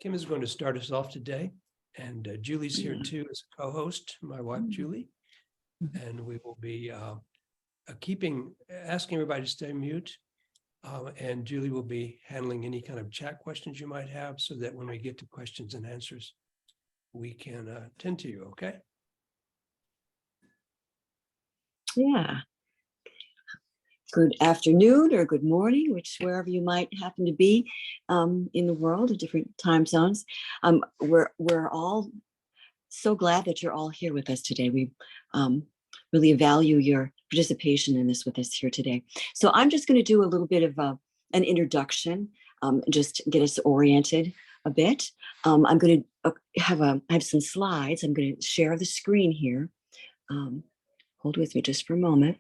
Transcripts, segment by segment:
Kim is going to start us off today, and Julie's here too as a co-host, my wife Julie, and we will be asking everybody to stay mute, and Julie will be handling any kind of chat questions you might have, so that when we get to questions and answers, we can attend to you. Okay? Yeah. Good afternoon or good morning, wherever you might happen to be in the world of different time zones. We're all so glad that you're all here with us today. We really value your participation in this with us here today. So I'm just going to do a little bit of an introduction, just get us oriented a bit. I'm going to I have some slides. I'm going to share the screen here. Hold with me just for a moment.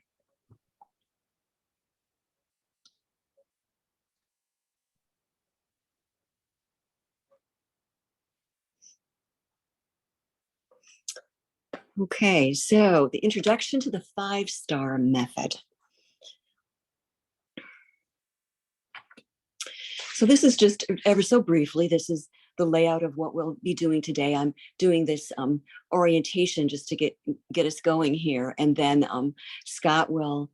Okay, so the introduction to the FiveStar Method. So this is just ever so briefly, this is the layout of what we'll be doing today. I'm doing this orientation just to get us going here. And then Scott will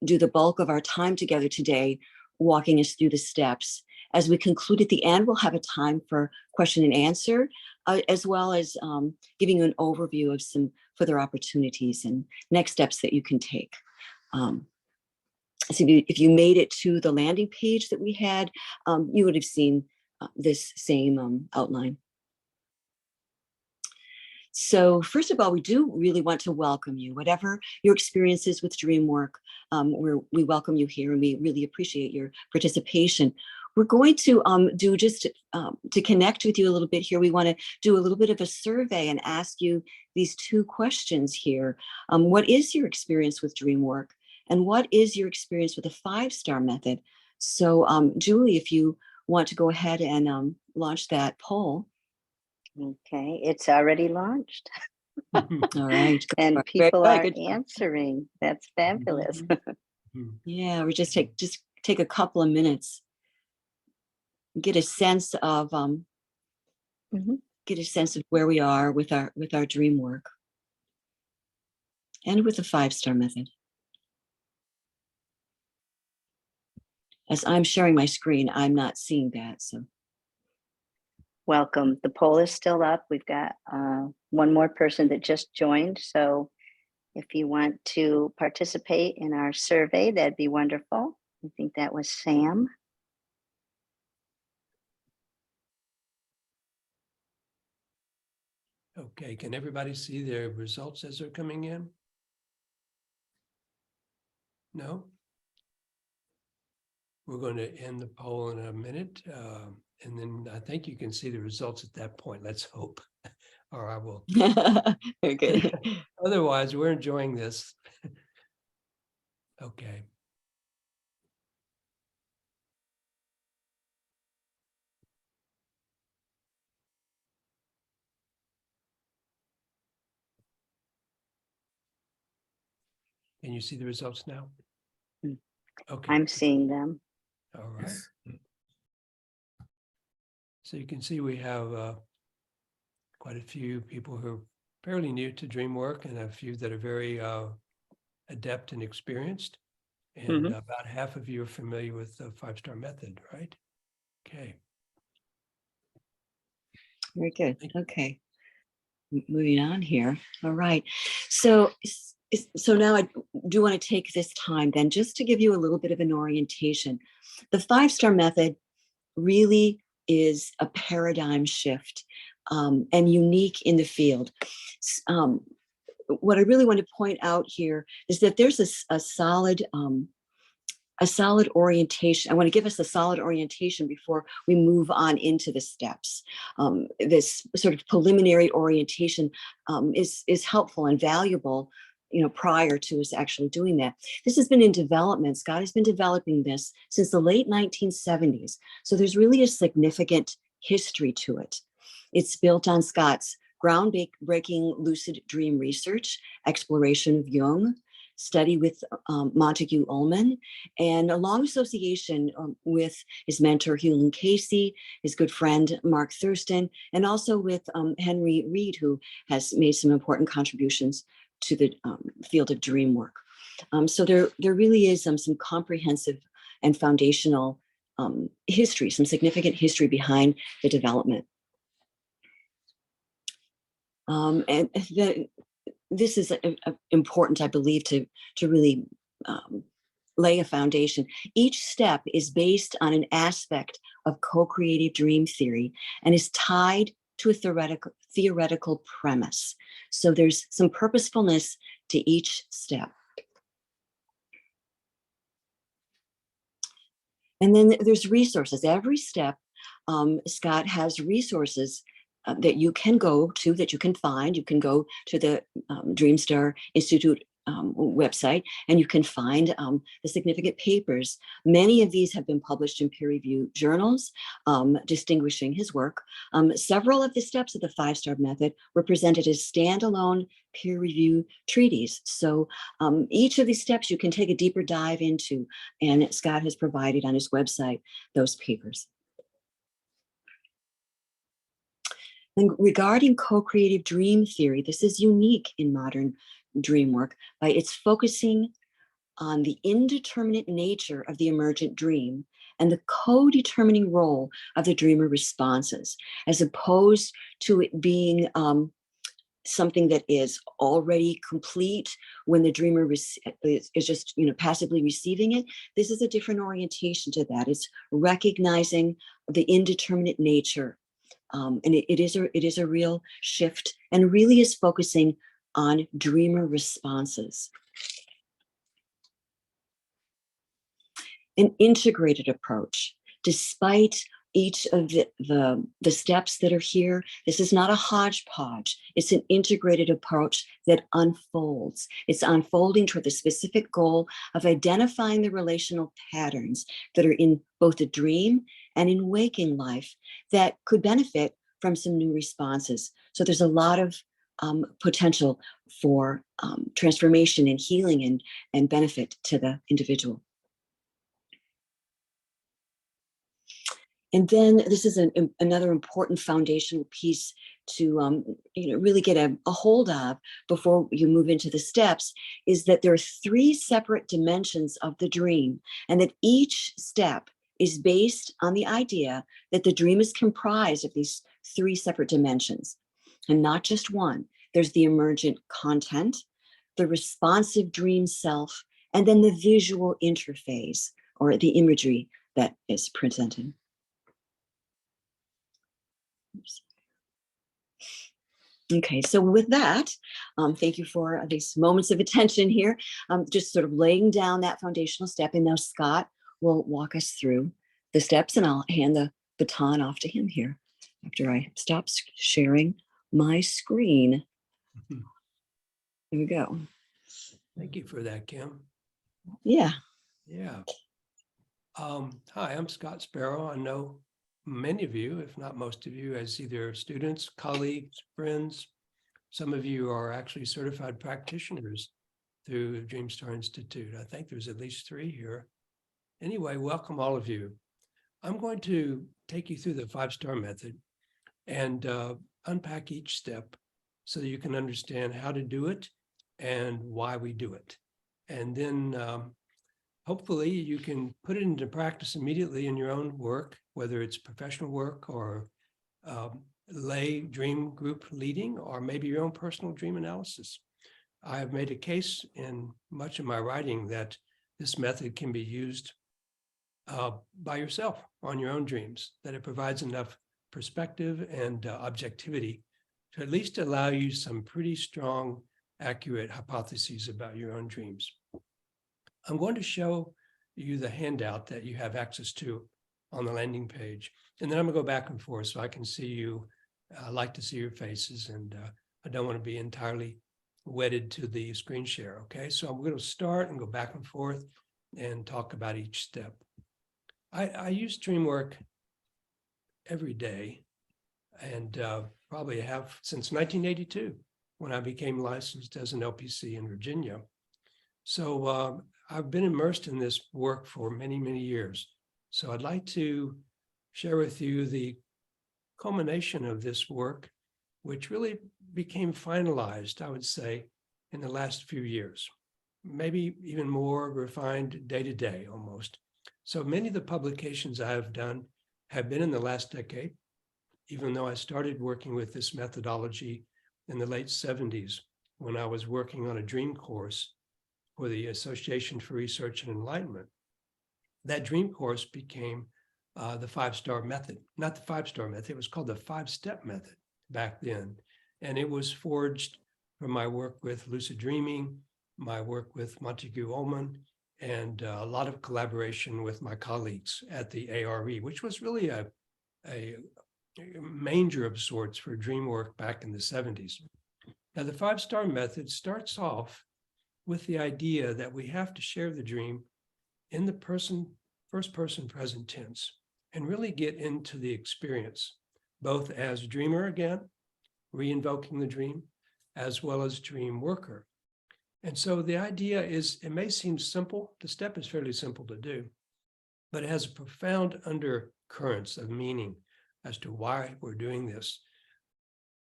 do the bulk of our time together today, walking us through the steps. As we conclude at the end, we'll have a time for question and answer, as well as giving you an overview of some further opportunities and next steps that you can take. So if you made it to the landing page that we had, you would have seen this same outline. So first of all, we do really want to welcome you. Whatever your experiences with DreamWork, we welcome you here, and we really appreciate your participation. We're going to do just to connect with you a little bit here. We want to do a little bit of a survey and ask you these two questions here. What is your experience with DreamWork? And what is your experience with the FiveStar Method? So Julie, if you want to go ahead and launch that poll. Okay, it's already launched. All right. And people are answering. That's fabulous. Yeah, we just take a couple of minutes. Get a sense of where we are with our dream work and with the FiveStar Method. As I'm sharing my screen, I'm not seeing that. So welcome. The poll is still up. We've got one more person that just joined. So if you want to participate in our survey, that'd be wonderful. I think that was Sam. Okay, can everybody see their results as they're coming in? No? We're going to end the poll in a minute, and then I think you can see the results at that point. Let's hope, or I will. Very good. Otherwise, we're enjoying this. Okay. Can you see the results now? Okay. I'm seeing them. All right. So you can see we have quite a few people who are fairly new to DreamWork, and a few that are very adept and experienced. And about half of you are familiar with the FiveStar Method, right? Okay. Very good. Okay. Moving on here. All right. So now I do want to take this time then just to give you a little bit of an orientation. The FiveStar Method really is a paradigm shift and unique in the field. What I really want to point out here is that there's a solid orientation. I want to give us a solid orientation before we move on into the steps. This sort of preliminary orientation is helpful and valuable, prior to us actually doing that. This has been in development. Scott has been developing this since the late 1970s. So there's really a significant history to it. It's built on Scott's groundbreaking lucid dream research, exploration of Jung, study with Montague Ullman, and a long association with his mentor, Hewlin Casey, his good friend, Mark Thurston, and also with Henry Reed, who has made some important contributions to the field of dream work. So there really is some comprehensive and foundational history, some significant history behind the development. And this is important, I believe, to really lay a foundation. Each step is based on an aspect of co-creative dream theory and is tied to a theoretical premise. So there's some purposefulness to each step. And then there's resources. Every step, Scott has resources that you can go to, that you can find. You can go to the DreamStar Institute website, and you can find the significant papers. Many of these have been published in peer-reviewed journals, distinguishing his work. Several of the steps of the FiveStar Method were presented as standalone peer-reviewed treaties. So each of these steps you can take a deeper dive into, and Scott has provided on his website those papers. And regarding co-creative dream theory, this is unique in modern dream work by its focusing on the indeterminate nature of the emergent dream and the co-determining role of the dreamer responses, as opposed to it being something that is already complete when the dreamer is just passively receiving it. This is a different orientation to that. It's recognizing the indeterminate nature. And it is a real shift, and really is focusing on dreamer responses. An integrated approach, despite each of the steps that are here, this is not a hodgepodge. It's an integrated approach that unfolds. It's unfolding toward the specific goal of identifying the relational patterns that are in both the dream and in waking life that could benefit from some new responses. So there's a lot of potential for transformation and healing and benefit to the individual. And then this is another important foundational piece to really get a hold of before you move into the steps, is that there are 3 separate dimensions of the dream, and that each step is based on the idea that the dream is comprised of these 3 separate dimensions, and not just one. There's the emergent content, the responsive dream self, and then the visual interface, or the imagery that is presented. Oops. Okay, so with that, thank you for these moments of attention here. Just sort of laying down that foundational step, and now Scott will walk us through the steps, and I'll hand the baton off to him here after I stop sharing my screen. Here we go. Thank you for that, Kim. Yeah. Yeah. Hi, I'm Scott Sparrow. I know many of you, if not most of you, as either students, colleagues, friends. Some of you are actually certified practitioners through DreamStar Institute. I think there's at least 3 here. Anyway, welcome all of you. I'm going to take you through the FiveStar Method and unpack each step so that you can understand how to do it and why we do it. And then hopefully you can put it into practice immediately in your own work, whether it's professional work or lay dream group leading, or maybe your own personal dream analysis. I have made a case in much of my writing that this method can be used by yourself on your own dreams, that it provides enough perspective and objectivity to at least allow you some pretty strong, accurate hypotheses about your own dreams. I'm going to show you the handout that you have access to on the landing page, and then I'm gonna go back and forth so I can see you. I like to see your faces, and I don't want to be entirely wedded to the screen share, okay? So I'm going to start and go back and forth and talk about each step. I use DreamWork every day, and probably have since 1982, when I became licensed as an LPC in Virginia. So I've been immersed in this work for many, many years. So I'd like to share with you the culmination of this work, which really became finalized, I would say, in the last few years, maybe even more refined day to day almost. So many of the publications I have done have been in the last decade, even though I started working with this methodology in the late 70s when I was working on a dream course for the Association for Research and Enlightenment. That dream course became the FiveStar Method, not the FiveStar Method, it was called the 5-Step Method back then. And it was forged from my work with lucid dreaming, my work with Montague Ullman, and a lot of collaboration with my colleagues at the ARE, which was really a manger of sorts for dream work back in the 70s. Now, the 5-Star Method starts off with the idea that we have to share the dream in the first person present tense and really get into the experience, both as dreamer again, re-invoking the dream, as well as dream worker. And so the idea is, it may seem simple, the step is fairly simple to do, but it has a profound undercurrents of meaning as to why we're doing this.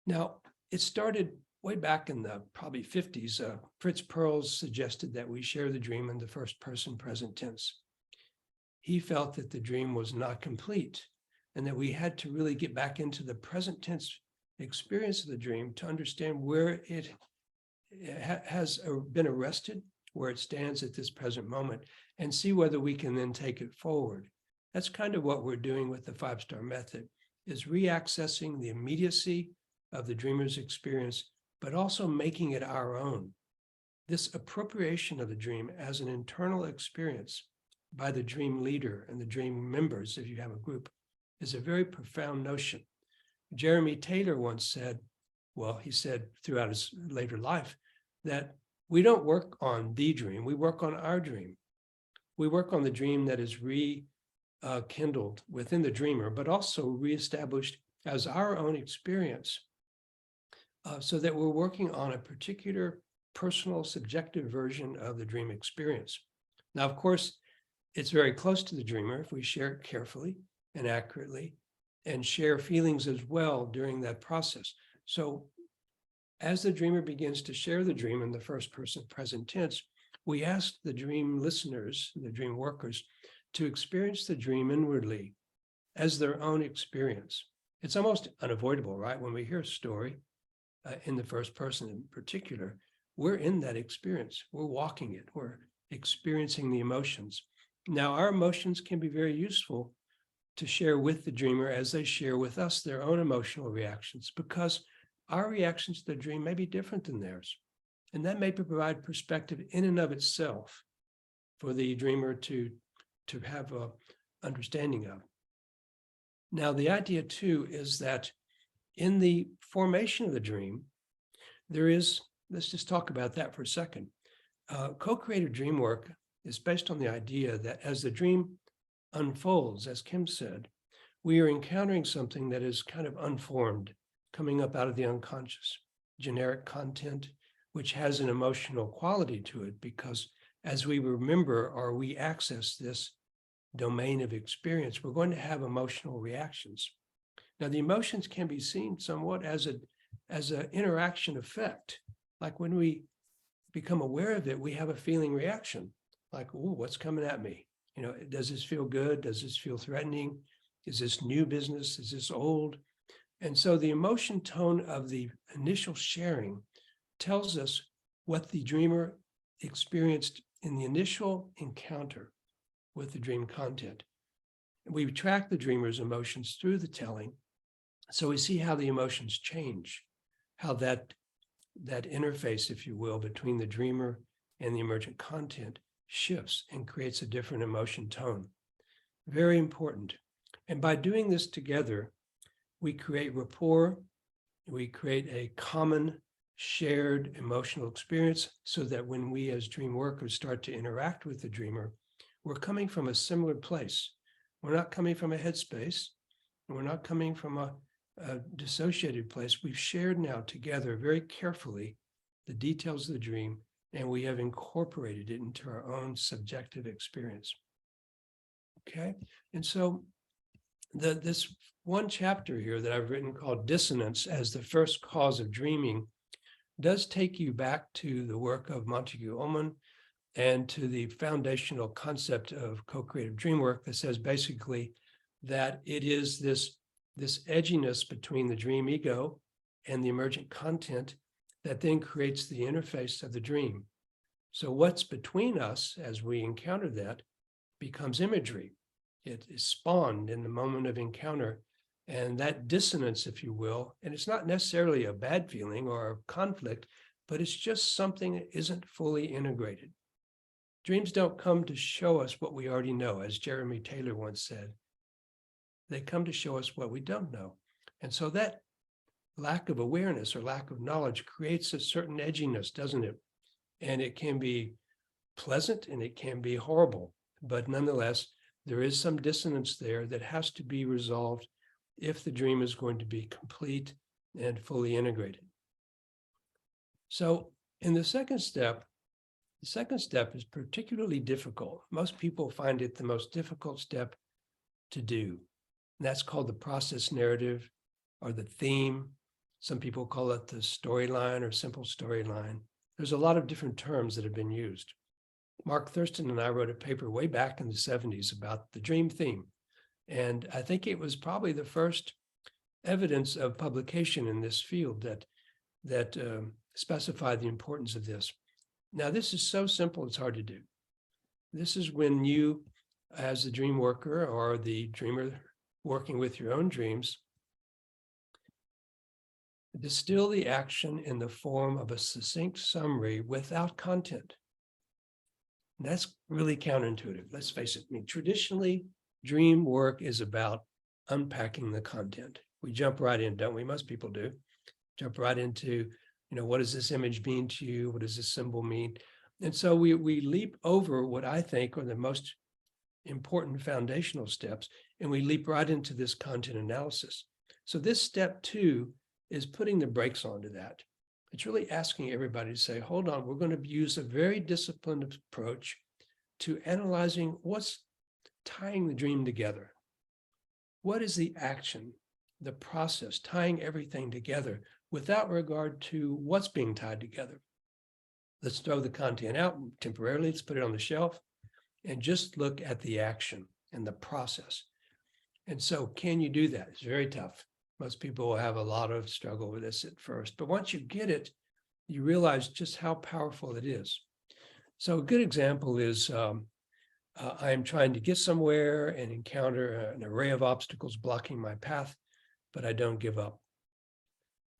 Now, it started way back in the probably 50s. Fritz Perls suggested that we share the dream in the first person present tense. He felt that the dream was not complete and that we had to really get back into the present tense experience of the dream to understand where it has been arrested, where it stands at this present moment, and see whether we can then take it forward. That's kind of what we're doing with the 5-Star Method, is reaccessing the immediacy of the dreamer's experience, but also making it our own. This appropriation of the dream as an internal experience by the dream leader and the dream members, if you have a group, is a very profound notion. Jeremy Taylor once said, well, he said throughout his later life, that we don't work on the dream, we work on our dream. We work on the dream that is rekindled within the dreamer, but also reestablished as our own experience, so that we're working on a particular personal subjective version of the dream experience. Now, of course, it's very close to the dreamer if we share it carefully and accurately and share feelings as well during that process. So as the dreamer begins to share the dream in the first person present tense, we ask the dream listeners, the dream workers, to experience the dream inwardly as their own experience. It's almost unavoidable, right? When we hear a story in the first person in particular, we're in that experience. We're walking it. We're experiencing the emotions. Now, our emotions can be very useful to share with the dreamer as they share with us their own emotional reactions, because our reactions to the dream may be different than theirs. And that may provide perspective in and of itself for the dreamer to have an understanding of. Now, the idea too is that in the formation of the dream, there is, let's just talk about that for a second. Co-creative dream work is based on the idea that as the dream unfolds, as Kim said, we are encountering something that is kind of unformed, coming up out of the unconscious, generic content, which has an emotional quality to it, because as we remember or we access this domain of experience, we're going to have emotional reactions. Now, the emotions can be seen somewhat as an interaction effect. Like when we become aware of it, we have a feeling reaction, like, oh, what's coming at me? You know, does this feel good? Does this feel threatening? Is this new business? Is this old? And so the emotion tone of the initial sharing tells us what the dreamer experienced in the initial encounter with the dream content. We track the dreamer's emotions through the telling, so we see how the emotions change, how that interface, if you will, between the dreamer and the emergent content shifts and creates a different emotion tone. Very important. And by doing this together, we create rapport, we create a common shared emotional experience, so that when we as dream workers start to interact with the dreamer, we're coming from a similar place. We're not coming from a headspace, and we're not coming from a dissociated place. We've shared now together very carefully the details of the dream, and we have incorporated it into our own subjective experience. Okay, and so this one chapter here that I've written called Dissonance as the First Cause of Dreaming does take you back to the work of Montague Ullman and to the foundational concept of co-creative dream work that says basically that it is this edginess between the dream ego and the emergent content that then creates the interface of the dream. So what's between us as we encounter that becomes imagery. It is spawned in the moment of encounter, and that dissonance, if you will, and it's not necessarily a bad feeling or a conflict, but it's just something that isn't fully integrated. Dreams don't come to show us what we already know, as Jeremy Taylor once said. They come to show us what we don't know. And so that lack of awareness or lack of knowledge creates a certain edginess, doesn't it? And it can be pleasant and it can be horrible, but nonetheless, there is some dissonance there that has to be resolved if the dream is going to be complete and fully integrated. So in the second step is particularly difficult. Most people find it the most difficult step to do. And that's called the process narrative or the theme. Some people call it the storyline or simple storyline. There's a lot of different terms that have been used. Mark Thurston and I wrote a paper way back in the 70s about the dream theme. And I think it was probably the first evidence of publication in this field that specified the importance of this. Now, this is so simple, it's hard to do. This is when you, as the dream worker or the dreamer working with your own dreams, distill the action in the form of a succinct summary without content. And that's really counterintuitive. Let's face it. I mean, traditionally, dream work is about unpacking the content. We jump right in, don't we? Most people do. Jump right into, what does this image mean to you? What does this symbol mean? And so we leap over what I think are the most important foundational steps, and we leap right into this content analysis. So this step 2 is putting the brakes onto that. It's really asking everybody to say, hold on, we're going to use a very disciplined approach to analyzing what's tying the dream together. What is the action, the process, tying everything together without regard to what's being tied together? Let's throw the content out temporarily, let's put it on the shelf, and just look at the action and the process. And so can you do that? It's very tough. Most people will have a lot of struggle with this at first, but once you get it, you realize just how powerful it is. So a good example is I'm trying to get somewhere and encounter an array of obstacles blocking my path, but I don't give up.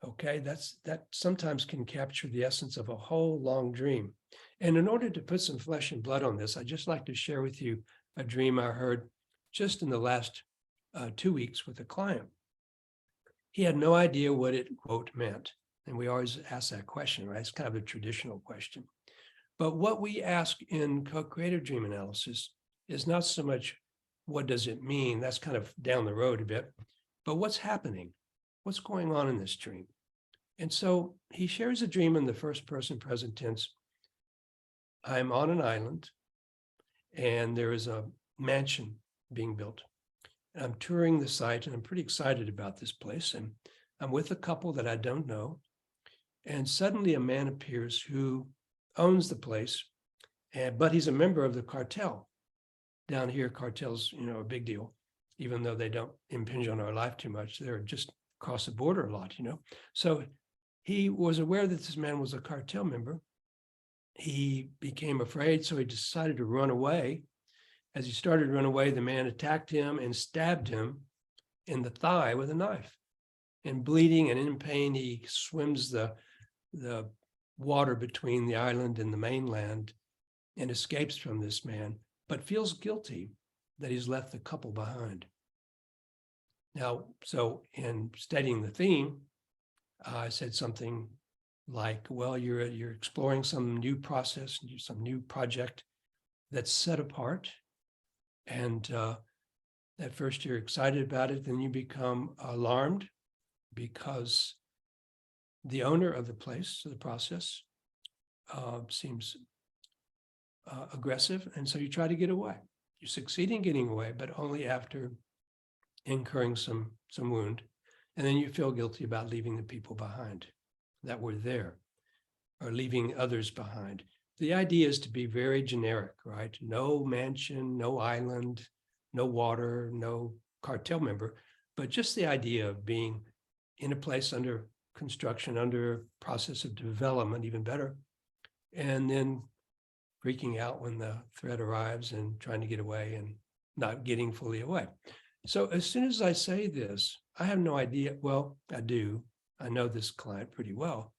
Okay, that sometimes can capture the essence of a whole long dream. And in order to put some flesh and blood on this, I'd just like to share with you a dream I heard just in the last 2 weeks with a client. He had no idea what it, quote, meant. And we always ask that question, right? It's kind of a traditional question. But what we ask in co-creative dream analysis is not so much what does it mean, that's kind of down the road a bit, but what's happening? What's going on in this dream? And so he shares a dream in the first person present tense. I'm on an island and there is a mansion being built. And I'm touring the site and I'm pretty excited about this place. And I'm with a couple that I don't know. And suddenly a man appears who owns the place, but he's a member of the cartel. Down here, cartels, a big deal, even though they don't impinge on our life too much. They're just across the border a lot, So he was aware that this man was a cartel member. He became afraid, so he decided to run away. As he started to run away, the man attacked him and stabbed him in the thigh with a knife. And bleeding and in pain, he swims the water between the island and the mainland and escapes from this man, but feels guilty that he's left the couple behind. Now, so in studying the theme, I said something like, well, you're exploring some new process, some new project that's set apart. And at first you're excited about it, then you become alarmed because the owner of the place, of the process, seems aggressive, and so you try to get away. You succeed in getting away, but only after incurring some wound, and then you feel guilty about leaving the people behind that were there, or leaving others behind. The idea is to be very generic, right? No mansion, no island, no water, no cartel member, but just the idea of being in a place under construction, under process of development, even better, and then freaking out when the threat arrives and trying to get away and not getting fully away. So as soon as I say this, I have no idea. Well, I do. I know this client pretty well.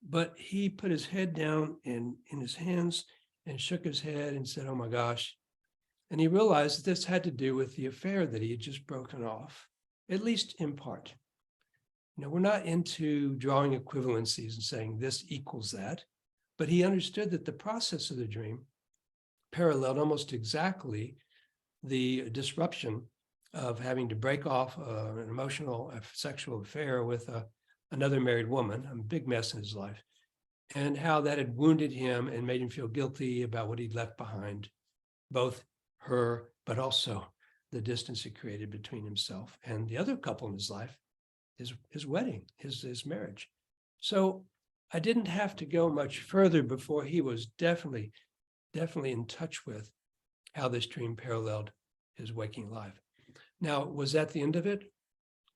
But he put his head down in his hands and shook his head and said, oh my gosh. And he realized that this had to do with the affair that he had just broken off, at least in part. You know, we're not into drawing equivalencies and saying this equals that, but he understood that the process of the dream paralleled almost exactly the disruption of having to break off an emotional sexual affair with another married woman, a big mess in his life, and how that had wounded him and made him feel guilty about what he'd left behind, both her, but also the distance it created between himself and the other couple in his life, his wedding, his marriage. So I didn't have to go much further before he was definitely in touch with how this dream paralleled his waking life. Now, was that the end of it?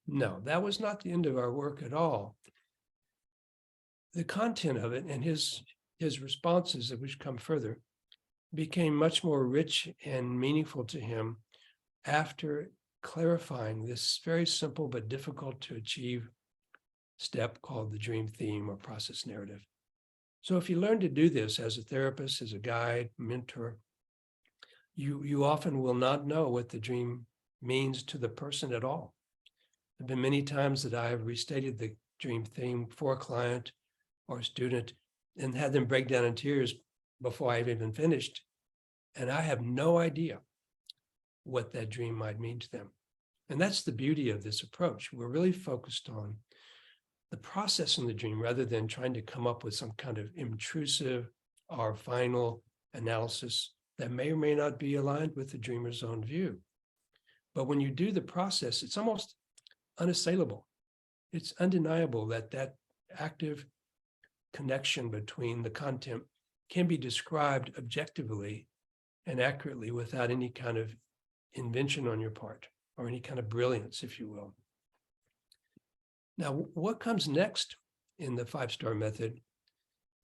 No, that was not the end of our work at all. The content of it and his responses, which come further, became much more rich and meaningful to him after clarifying this very simple but difficult to achieve step called the dream theme or process narrative. So if you learn to do this as a therapist, as a guide, mentor, you often will not know what the dream means to the person at all. There have been many times that I have restated the dream theme for a client or a student and had them break down in tears before I've even finished. And I have no idea what that dream might mean to them. And that's the beauty of this approach. We're really focused on the process in the dream rather than trying to come up with some kind of intrusive or final analysis that may or may not be aligned with the dreamer's own view. But when you do the process, it's almost unassailable. It's undeniable that that active connection between the content can be described objectively and accurately without any kind of invention on your part or any kind of brilliance, if you will. Now, what comes next in the FiveStar method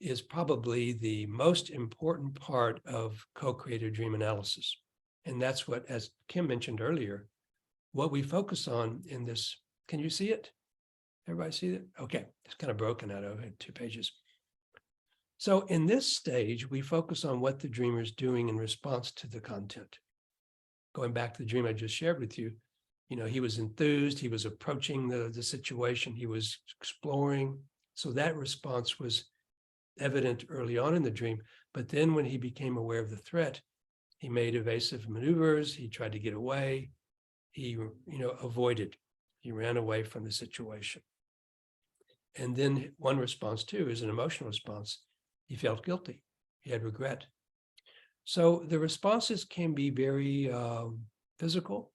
is probably the most important part of co-created dream analysis. And that's what, as Kim mentioned earlier, what we focus on in this. Can you see it? Everybody see it? Okay, it's kind of broken out of 2 pages. So in this stage, we focus on what the dreamer is doing in response to the content. Going back to the dream I just shared with you, you know, he was enthused, he was approaching the situation, he was exploring. So that response was evident early on in the dream. But then when he became aware of the threat, he made evasive maneuvers, he tried to get away, he, avoided, he ran away from the situation. And then one response too is an emotional response. He felt guilty, he had regret. So the responses can be very physical,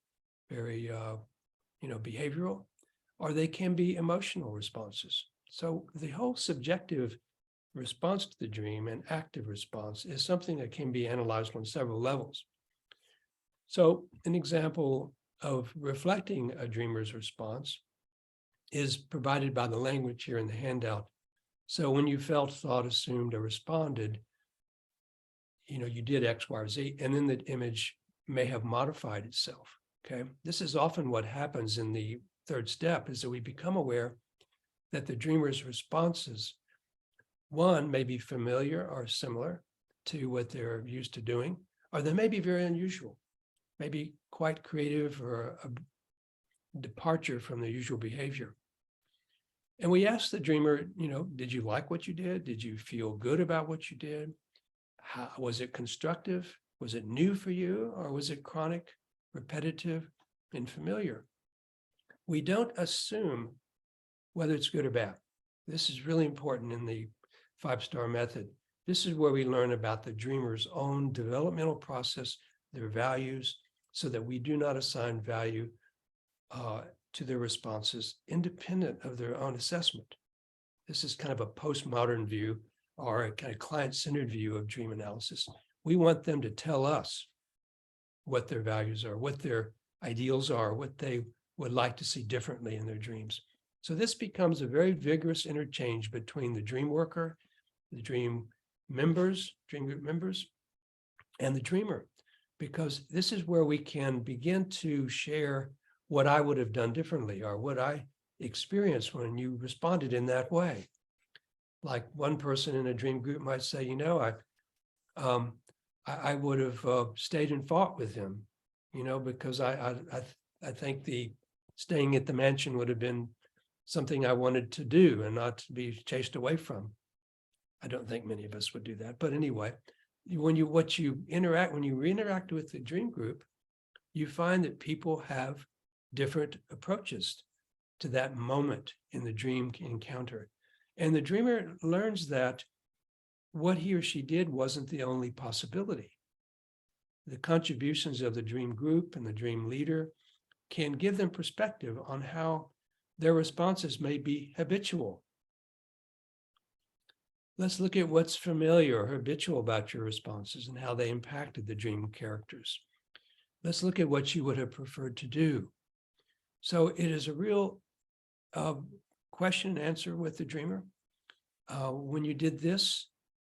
very, behavioral, or they can be emotional responses. So the whole subjective response to the dream and active response is something that can be analyzed on several levels. So an example of reflecting a dreamer's response is provided by the language here in the handout. So when you felt, thought, assumed, or responded, you did X, Y, or Z, and then the image may have modified itself, okay? This is often what happens in the third step, is that we become aware that the dreamer's responses, one, may be familiar or similar to what they're used to doing, or they may be very unusual, maybe quite creative or a departure from the usual behavior. And we ask the dreamer, did you like what you did? Did you feel good about what you did? How, was it constructive? Was it new for you? Or was it chronic, repetitive, and familiar? We don't assume whether it's good or bad. This is really important in the FiveStar Method. This is where we learn about the dreamer's own developmental process, their values, so that we do not assign value to their responses independent of their own assessment. This is kind of a postmodern view, or a kind of client-centered view of dream analysis. We want them to tell us what their values are, what their ideals are, what they would like to see differently in their dreams. So this becomes a very vigorous interchange between the dream worker, the dream group members, and the dreamer, because this is where we can begin to share what I would have done differently, or what I experienced when you responded in that way. Like one person in a dream group might say, you know, I would have stayed and fought with him, you know, because I think the staying at the mansion would have been something I wanted to do and not to be chased away from. I don't think many of us would do that. But anyway, when you interact with the dream group, you find that people have different approaches to that moment in the dream encounter. And the dreamer learns that what he or she did wasn't the only possibility. The contributions of the dream group and the dream leader can give them perspective on how their responses may be habitual. Let's look at what's familiar or habitual about your responses and how they impacted the dream characters. Let's look at what you would have preferred to do. So it is a real question and answer with the dreamer. When you did this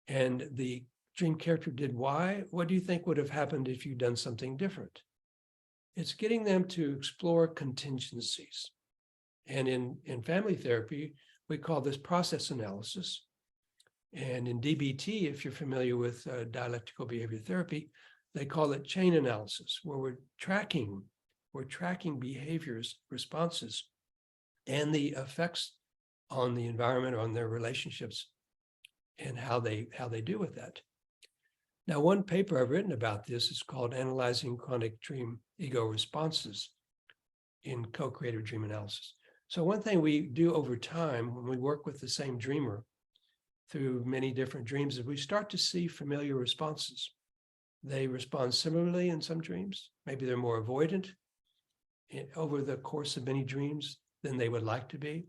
and the dream character did Y, what do you think would have happened if you'd done something different? It's getting them to explore contingencies. And in family therapy, we call this process analysis. And in DBT, if you're familiar with dialectical behavior therapy, they call it chain analysis, where we're tracking behaviors, responses, and the effects on the environment, on their relationships, and how they do with that. Now, one paper I've written about this is called Analyzing Chronic Dream Ego Responses in Co-Creative Dream Analysis. So one thing we do over time when we work with the same dreamer through many different dreams is we start to see familiar responses. They respond similarly in some dreams. Maybe they're more avoidant over the course of many dreams than they would like to be.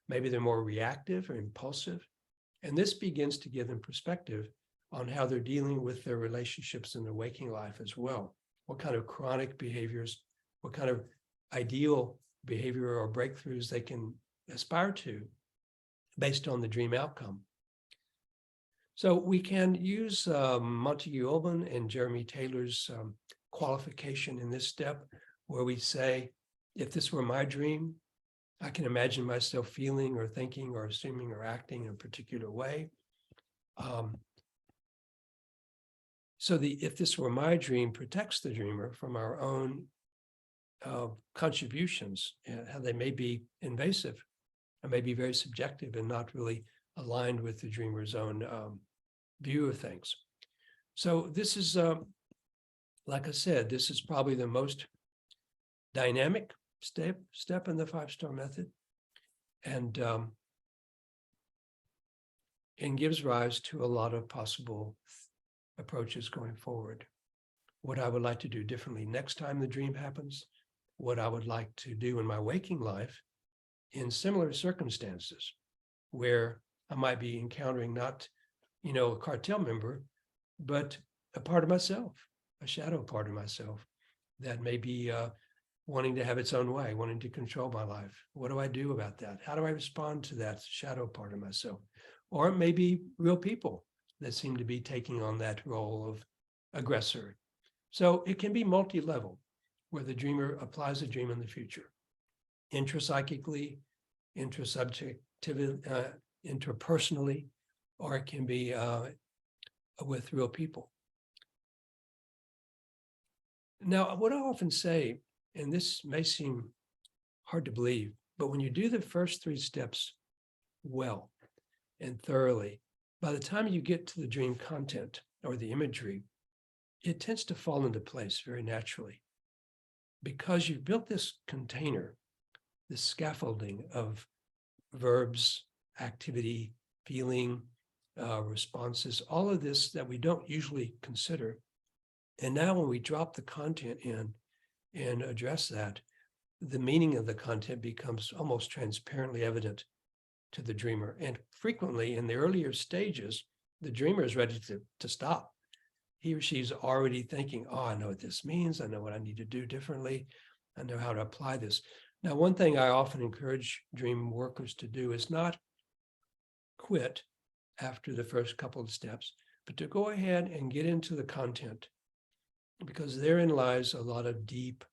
Maybe they're more reactive or impulsive. And this begins to give them perspective on how they're dealing with their relationships in their waking life as well. What kind of chronic behaviors, what kind of ideal behavior or breakthroughs they can aspire to based on the dream outcome. So we can use Montague Ullman and Jeremy Taylor's qualification in this step, where we say, if this were my dream, I can imagine myself feeling or thinking or assuming or acting in a particular way. So if this were my dream protects the dreamer from our own contributions, and how they may be invasive and may be very subjective and not really aligned with the dreamer's own view of things. So this is, like I said, this is probably the most dynamic step in the FiveStar Method, and gives rise to a lot of possible approaches going forward. What I would like to do differently next time the dream happens, what I would like to do in my waking life in similar circumstances where I might be encountering not, a cartel member, but a part of myself, a shadow part of myself that may be wanting to have its own way, wanting to control my life. What do I do about that? How do I respond to that shadow part of myself? Or it may be real people that seem to be taking on that role of aggressor. So it can be multi-level, where the dreamer applies a dream in the future, intrapsychically, intrasubjectively, interpersonally, or it can be with real people. Now, what I often say, and this may seem hard to believe, but when you do the first 3 steps well and thoroughly, by the time you get to the dream content or the imagery, it tends to fall into place very naturally, because you've built this container, this scaffolding of verbs, activity, feeling, responses, all of this that we don't usually consider. And now when we drop the content in and address that, the meaning of the content becomes almost transparently evident to the dreamer. And frequently in the earlier stages, the dreamer is ready to stop. He or she's already thinking, oh, I know what this means. I know what I need to do differently. I know how to apply this. Now, one thing I often encourage dream workers to do is not quit after the first couple of steps, but to go ahead and get into the content, because therein lies a lot of deep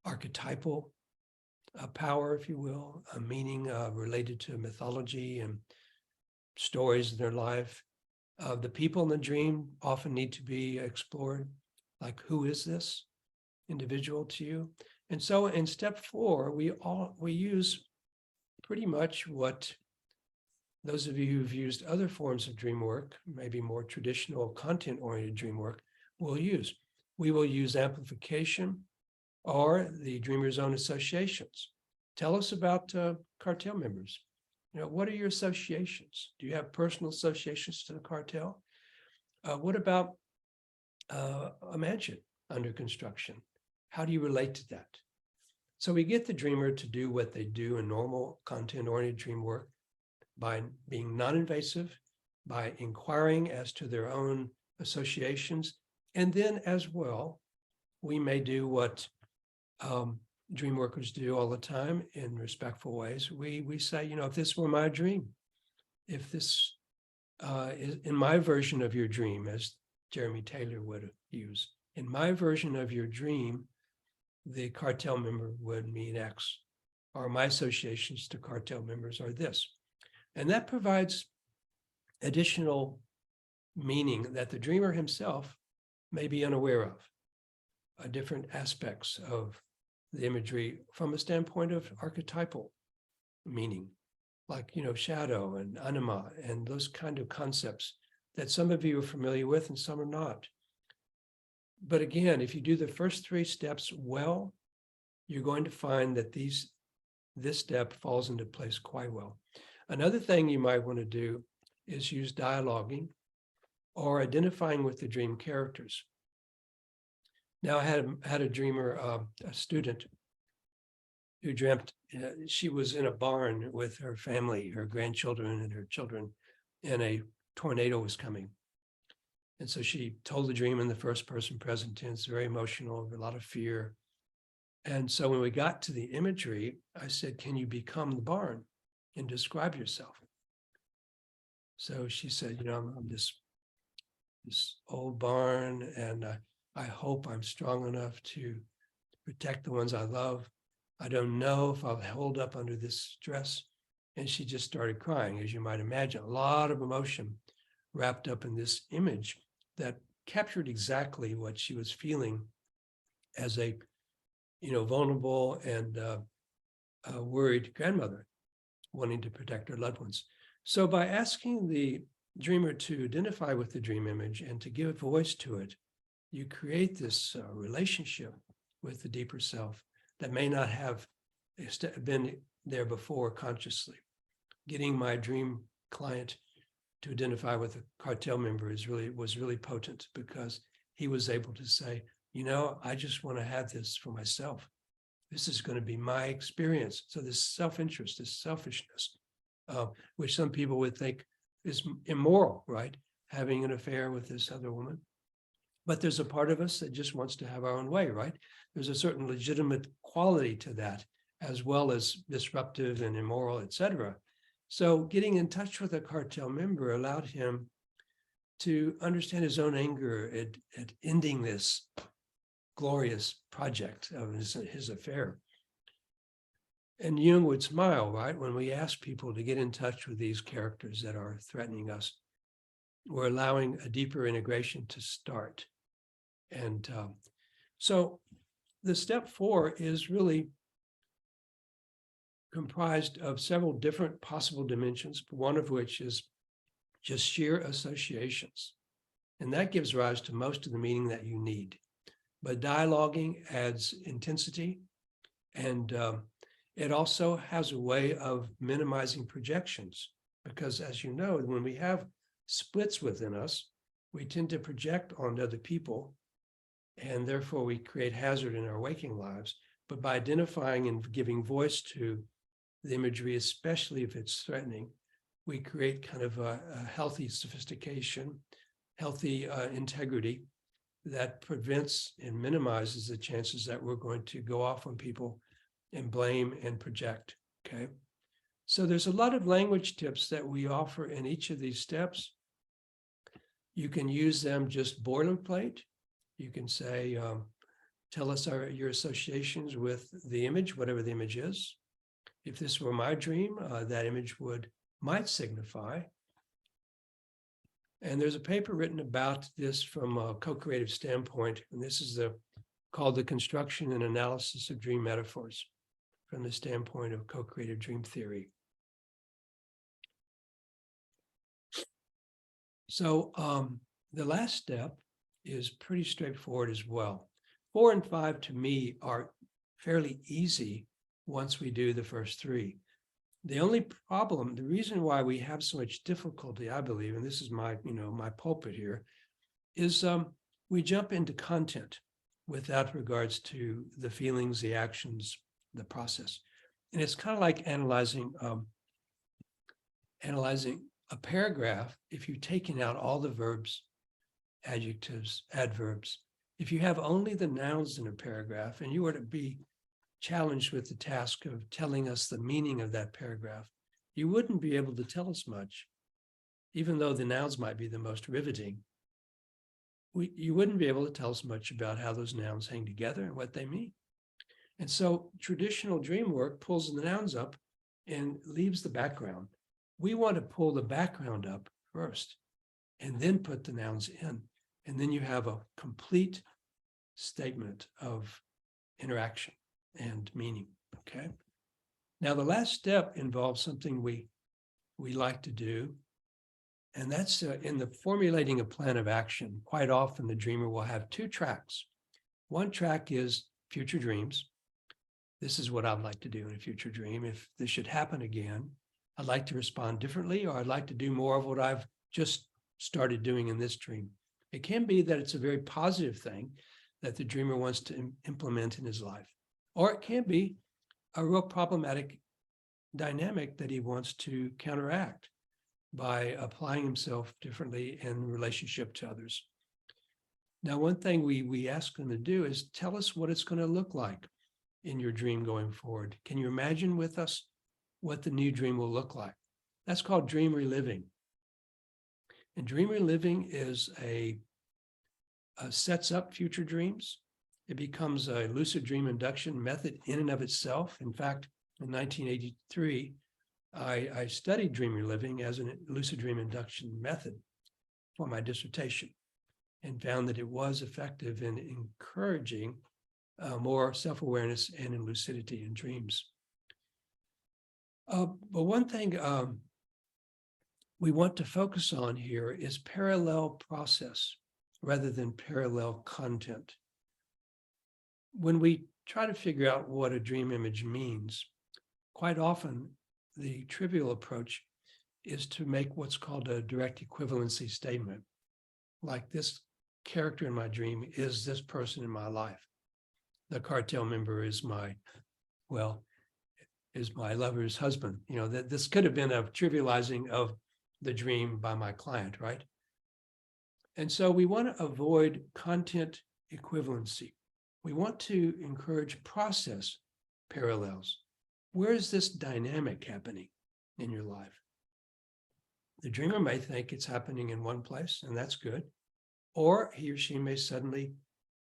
archetypal power, if you will, a meaning related to mythology and stories in their life. The people in the dream often need to be explored, like who is this individual to you? And so in step 4, we use pretty much what those of you who've used other forms of dream work, maybe more traditional content-oriented dream work, will use. We will use amplification or the dreamer's own associations. Tell us about cartel members. What are your associations? Do you have personal associations to the cartel? What about a mansion under construction? How do you relate to that? So we get the dreamer to do what they do in normal content-oriented dream work by being non-invasive, by inquiring as to their own associations. And then as well, we may do what dream workers do all the time in respectful ways. We say, if this were my dream, if this is in my version of your dream, as Jeremy Taylor would use, in my version of your dream, the cartel member would mean X, or my associations to cartel members are this. And that provides additional meaning that the dreamer himself may be unaware of, different aspects of the imagery from a standpoint of archetypal meaning, like, shadow and anima and those kind of concepts that some of you are familiar with and some are not. But again, if you do the first 3 steps well, you're going to find that this step falls into place quite well. Another thing you might want to do is use dialoguing or identifying with the dream characters. Now, I had a dreamer, a student, who dreamt she was in a barn with her family, her grandchildren and her children, and a tornado was coming. And so she told the dream in the first person present tense, very emotional, a lot of fear. And so when we got to the imagery, I said, can you become the barn and describe yourself? So she said, I'm this old barn, and I hope I'm strong enough to protect the ones I love. I don't know if I'll hold up under this stress. And she just started crying, as you might imagine, a lot of emotion wrapped up in this image that captured exactly what she was feeling as a, vulnerable and worried grandmother wanting to protect her loved ones. So by asking the dreamer to identify with the dream image and to give voice to it, you create this relationship with the deeper self that may not have been there before consciously. Getting my dream client to identify with a cartel member was really potent, because he was able to say, I just want to have this for myself. This is going to be my experience. So this self-interest, this selfishness, which some people would think is immoral, right? Having an affair with this other woman. But there's a part of us that just wants to have our own way, right? There's a certain legitimate quality to that, as well as disruptive and immoral, etc. So getting in touch with a cartel member allowed him to understand his own anger at ending this glorious project of his affair. And Jung would smile, right? When we ask people to get in touch with these characters that are threatening us, we're allowing a deeper integration to start. And so the step 4 is really comprised of several different possible dimensions, one of which is just sheer associations. And that gives rise to most of the meaning that you need. But dialoguing adds intensity, and it also has a way of minimizing projections Because as you know, when we have splits within us, we tend to project on other people, and therefore we create hazard in our waking lives. But by identifying and giving voice to the imagery, especially if it's threatening, we create kind of a healthy sophistication, healthy integrity that prevents and minimizes the chances that we're going to go off on people and blame and project, okay? So there's a lot of language tips that we offer in each of these steps. You can use them just boilerplate. You can say, tell us your associations with the image, whatever the image is. If this were my dream, that image might signify. And there's a paper written about this from a co-creative standpoint, and this is called The Construction and Analysis of Dream Metaphors from the standpoint of co-creative dream theory. So the last step is pretty straightforward as well. 4 and 5 to me are fairly easy once we do the first 3. The only problem, the reason why we have so much difficulty, I believe, and this is my pulpit here, is we jump into content without regards to the feelings, the actions, the process. And it's kind of like analyzing a paragraph. If you've taken out all the verbs, adjectives, adverbs, if you have only the nouns in a paragraph and you were to be challenged with the task of telling us the meaning of that paragraph, you wouldn't be able to tell us much, even though the nouns might be the most riveting. You wouldn't be able to tell us much about how those nouns hang together and what they mean. And so traditional dream work pulls the nouns up and leaves the background. We want to pull the background up first and then put the nouns in. And then you have a complete statement of interaction and meaning, okay? Now, the last step involves something we like to do, and that's in the formulating a plan of action. Quite often, the dreamer will have 2 tracks. One track is future dreams. This is what I'd like to do in a future dream. If this should happen again, I'd like to respond differently, or I'd like to do more of what I've just started doing in this dream. It can be that it's a very positive thing that the dreamer wants to implement in his life. Or it can be a real problematic dynamic that he wants to counteract by applying himself differently in relationship to others. Now, one thing we ask them to do is tell us what it's going to look like in your dream going forward. Can you imagine with us what the new dream will look like? That's called dream reliving. And dream reliving is sets up future dreams. It becomes a lucid dream induction method in and of itself. In fact, in 1983, I studied dream reliving as a lucid dream induction method for my dissertation and found that it was effective in encouraging more self-awareness and in lucidity in dreams. But one thing we want to focus on here is parallel process rather than parallel content. When we try to figure out what a dream image means, quite often the trivial approach is to make what's called a direct equivalency statement. Like, this character in my dream is this person in my life. The cartel member is my lover's husband. You know, that this could have been a trivializing of the dream by my client, right? And so we want to avoid content equivalency. We want to encourage process parallels. Where is this dynamic happening in your life? The dreamer may think it's happening in one place, and that's good. Or he or she may suddenly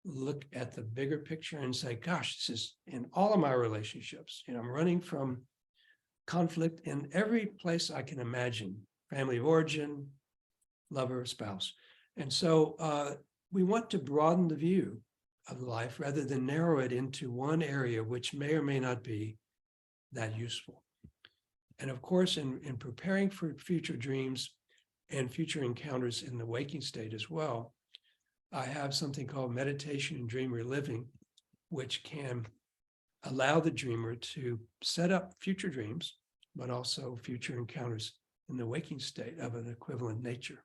look at the bigger picture and say, gosh, this is in all of my relationships. You know, I'm running from conflict in every place I can imagine, family of origin, lover, spouse. And so we want to broaden the view of life rather than narrow it into one area, which may or may not be that useful. And of course, in preparing for future dreams and future encounters in the waking state as well, I have something called meditation and dream reliving, which can allow the dreamer to set up future dreams, but also future encounters in the waking state of an equivalent nature.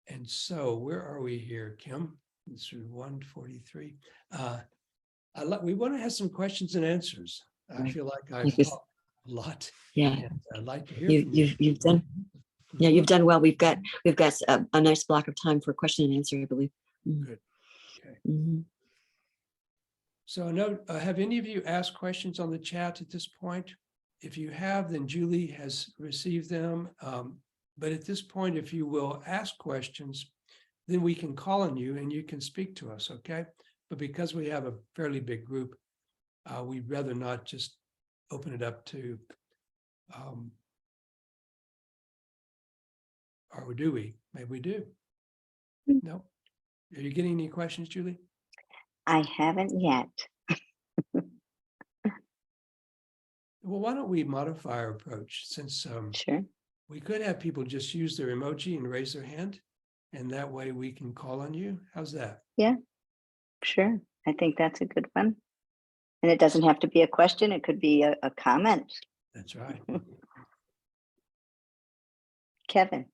And so where are we here, Kim? This is 143. We want to have some questions and answers. I Right. feel like Like I've this- talked a lot. Yeah, And I'd like to hear from you. you've done. Yeah, you've done well. We've got a nice block of time for question and answer, I believe. Good. Okay. Mhm. So I know, have any of you asked questions on the chat at this point? If you have, then Julie has received them. But at this point, if you will ask questions, then we can call on you and you can speak to us, okay? But because we have a fairly big group, we'd rather not just open it up to, or do we? Maybe we do. No? Are you getting any questions, Julie? I haven't yet. Well, why don't we modify our approach since Sure. we could have people just use their emoji and raise their hand, and that way we can call on you. How's that? Yeah, sure. I think that's a good one. And it doesn't have to be a question. It could be a comment. That's right. Kevin.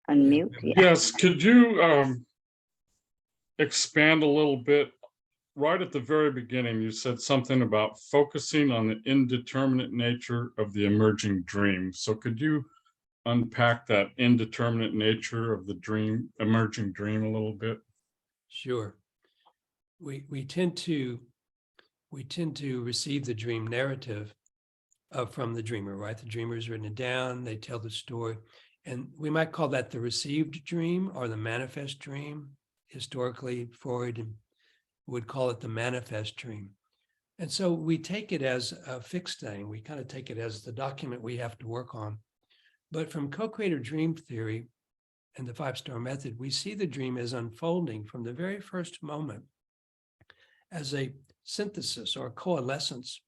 Unmute. Yeah. Yes, could you expand a little bit? Right at the very beginning, you said something about focusing on the indeterminate nature of the emerging dream. So could you unpack that indeterminate nature of the dream, emerging dream a little bit? Sure. We tend to receive the dream narrative from the dreamer, right? The dreamer's written it down, they tell the story. And we might call that the received dream or the manifest dream. Historically, Freud would call it the manifest dream. And so we take it as a fixed thing. We kind of take it as the document we have to work on. But from co-creator dream theory and the FiveStar Method, we see the dream as unfolding from the very first moment as a synthesis or coalescence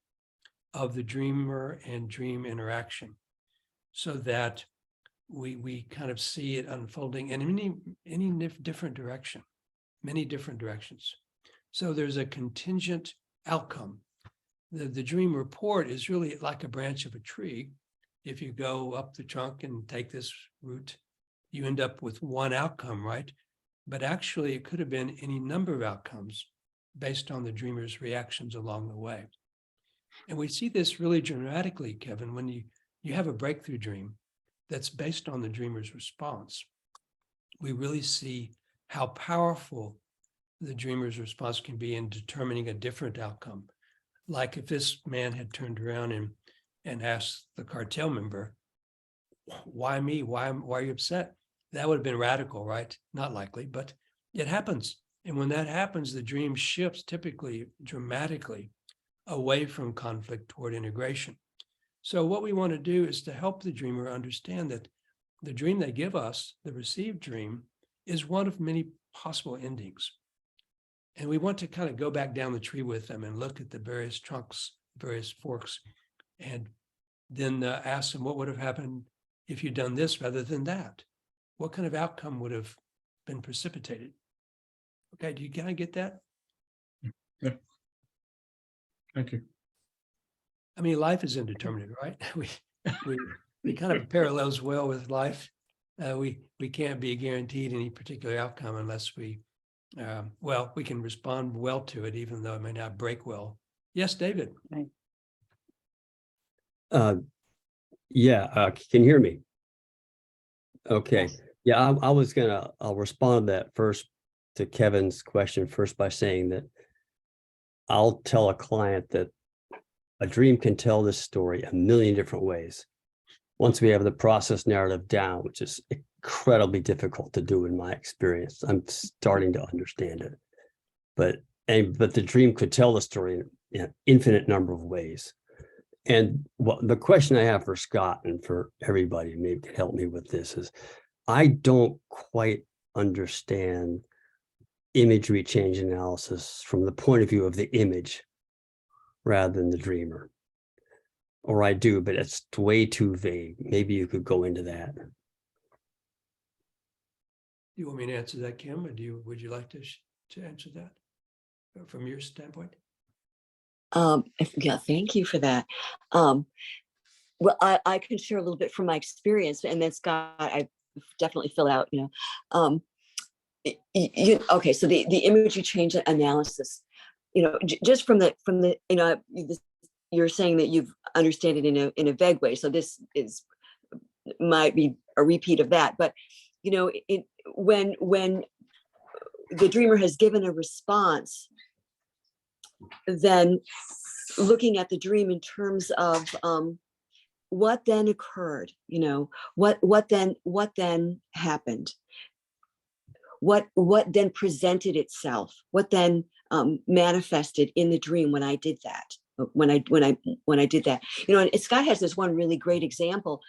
of the dreamer and dream interaction, so that we kind of see it unfolding in any different direction, many different directions. So there's a contingent outcome. The dream report is really like a branch of a tree. If you go up the trunk and take this route, you end up with one outcome, right? But actually, it could have been any number of outcomes based on the dreamer's reactions along the way. And we see this really dramatically, Kevin, when you have a breakthrough dream that's based on the dreamer's response. We really see how powerful the dreamer's response can be in determining a different outcome. Like if this man had turned around and asked the cartel member, why me? Why are you upset? That would have been radical, right? Not likely, but it happens. And when that happens, the dream shifts typically dramatically away from conflict toward integration. So what we want to do is to help the dreamer understand that the dream they give us, the received dream, is one of many possible endings. And we want to kind of go back down the tree with them and look at the various trunks, various forks, and then ask them what would have happened if you'd done this rather than that. What kind of outcome would have been precipitated? Okay, do you kind of get that? Yeah. Thank you. I mean, life is indeterminate, right? We kind of parallels well with life. We can't be guaranteed any particular outcome unless we can respond well to it, even though it may not break well. Yes, David. Right. Can you hear me? Okay. Yes. Yeah, I'll respond to that first, to Kevin's question first by saying that I'll tell a client that a dream can tell this story a million different ways. Once we have the process narrative down, which is incredibly difficult to do in my experience, I'm starting to understand it. But the dream could tell the story in an infinite number of ways. And the question I have for Scott and for everybody, maybe could help me with this, is I don't quite understand imagery change analysis from the point of view of the image rather than the dreamer. Or I do, but it's way too vague. Maybe you could go into that. Do you want me to answer that, Kim, or would you like to answer that from your standpoint? Yeah, thank you for that. Well, I can share a little bit from my experience, and then Scott, I definitely fill out, okay, so the imagery change analysis, just from the, you're saying that you've understand it in a vague way. So this might be a repeat of that, but when the dreamer has given a response, then looking at the dream in terms of what then occurred, what then happened, what then presented itself, what then manifested in the dream when I did that. When I did that, and Scott has this one really great example.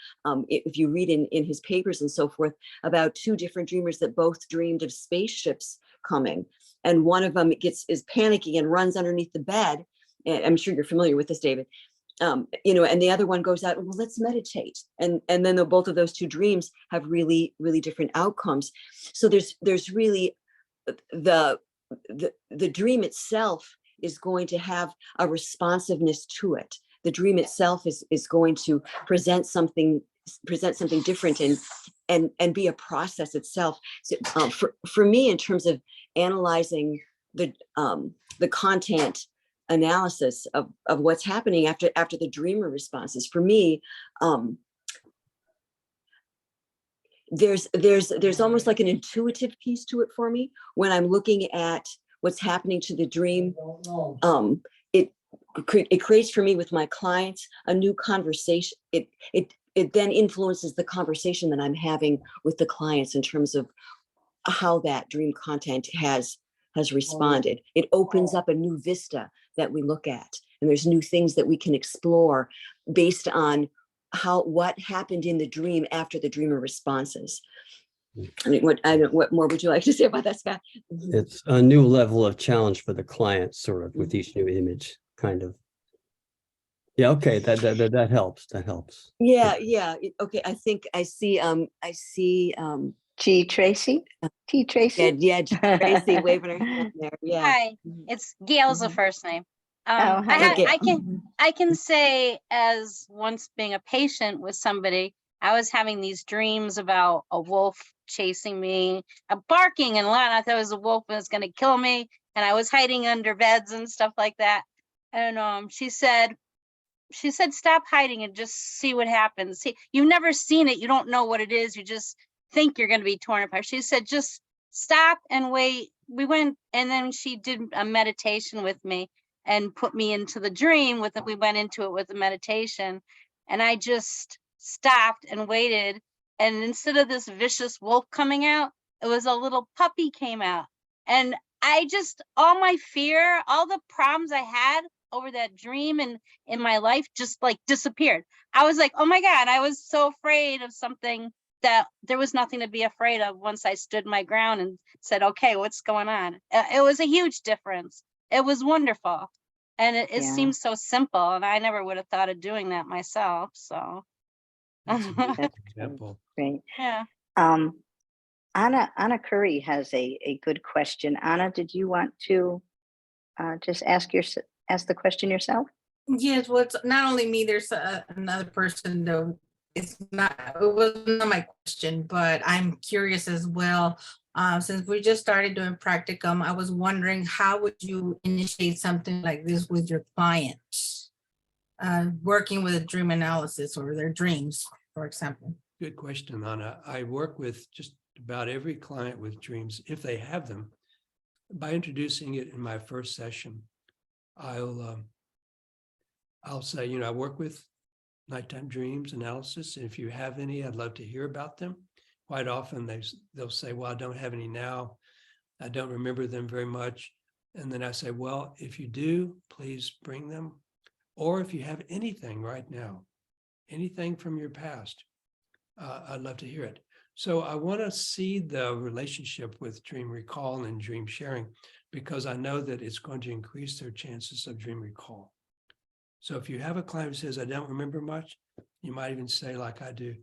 If you read in his papers and so forth, about two different dreamers that both dreamed of spaceships coming, and one of them is panicky and runs underneath the bed. And I'm sure you're familiar with this, David. And the other one goes out, well, let's meditate. And then both of those two dreams have really, really different outcomes. So there's really the dream itself is going to have a responsiveness to it. The dream itself is going to present something different and be a process itself. So, for me, in terms of analyzing the content analysis of what's happening after the dreamer responses, for me, there's almost like an intuitive piece to it for me when I'm looking at what's happening to the dream. It creates for me with my clients a new conversation. It then influences the conversation that I'm having with the clients in terms of how that dream content has responded. It opens up a new vista that we look at, and there's new things that we can explore based on what happened in the dream after the dreamer responses. I mean, what more would you like to say about that, Scott? It's a new level of challenge for the client, sort of, with each new image, kind of. Yeah, okay, that helps. That helps. Yeah. Okay, I think I see. G. Tracy. T. Tracy. Yeah, Tracy waving her hand there. Yeah. Hi, it's Gail's the Mhm. first name. Oh, hi. I can say, as once being a patient with somebody, I was having these dreams about a wolf chasing me, barking and loud. I thought it was a wolf and it was going to kill me, and I was hiding under beds and stuff like that. And she said, stop hiding and just see what happens. See, you've never seen it, you don't know what it is. You just think you're going to be torn apart. She said, just stop and wait. We went, and then she did a meditation with me and put me into the dream with it. We went into it with the meditation, and I just stopped and waited. And instead of this vicious wolf coming out, it was a little puppy came out. And all my fear, all the problems I had over that dream and in my life just like disappeared. I was like, oh my God, I was so afraid of something that there was nothing to be afraid of once I stood my ground and said, okay, what's going on? It was a huge difference. It was wonderful. And it seems so simple, and I never would have thought of doing that myself. So That's a good That's example. great. yeah. Anna Curry has a good question. Anna, did you want to just ask the question yourself? Yes, well, it's not only me, there's another person though. It wasn't my question, but I'm curious as well. Since we just started doing practicum, I was wondering, how would you initiate something like this with your clients? Working with a dream analysis or their dreams, for example. Good question, Anna. I work with just about every client with dreams, if they have them, by introducing it in my first session. I'll say, I work with nighttime dreams analysis. And if you have any, I'd love to hear about them. Quite often they'll say, well, I don't have any now. I don't remember them very much. And then I say, well, if you do, please bring them. Or if you have anything right now, anything from your past, I'd love to hear it. So I want to see the relationship with dream recall and dream sharing, because I know that it's going to increase their chances of dream recall. So if you have a client who says, I don't remember much, you might even say, like I do,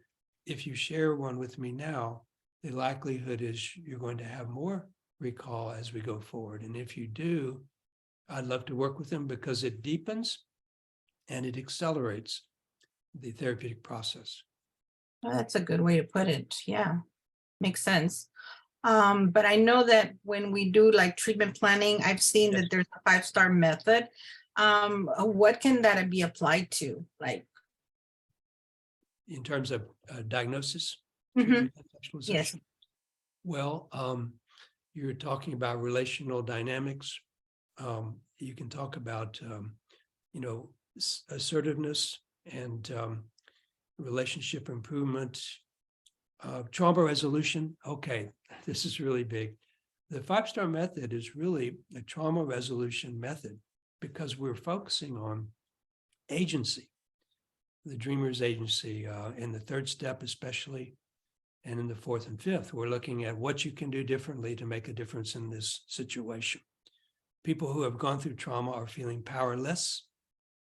if you share one with me now, the likelihood is you're going to have more recall as we go forward. And if you do, I'd love to work with them because it deepens and it accelerates the therapeutic process. That's a good way to put it. Yeah, makes sense. But I know that when we do like treatment planning, I've seen that there's a 5-star method. What can that be applied to? Like, In terms of diagnosis, Mhm. treatment, Yes. contextualization. Well, you're talking about relational dynamics. You can talk about, assertiveness and relationship improvement, trauma resolution. Okay, this is really big. The 5-star method is really a trauma resolution method because we're focusing on agency, the dreamer's agency in the third step, especially, and in the fourth and fifth. We're looking at what you can do differently to make a difference in this situation. People who have gone through trauma are feeling powerless.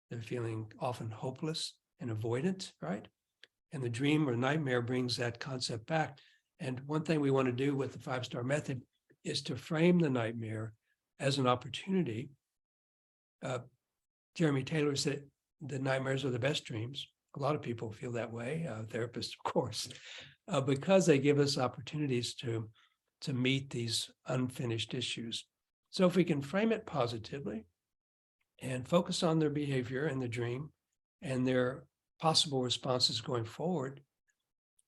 They're feeling often hopeless and avoidant, right? And the dream or nightmare brings that concept back. And one thing we want to do with the 5-star method is to frame the nightmare as an opportunity. Jeremy Taylor said the nightmares are the best dreams. A lot of people feel that way, therapists, of course, because they give us opportunities to meet these unfinished issues. So if we can frame it positively and focus on their behavior and the dream and their possible responses going forward,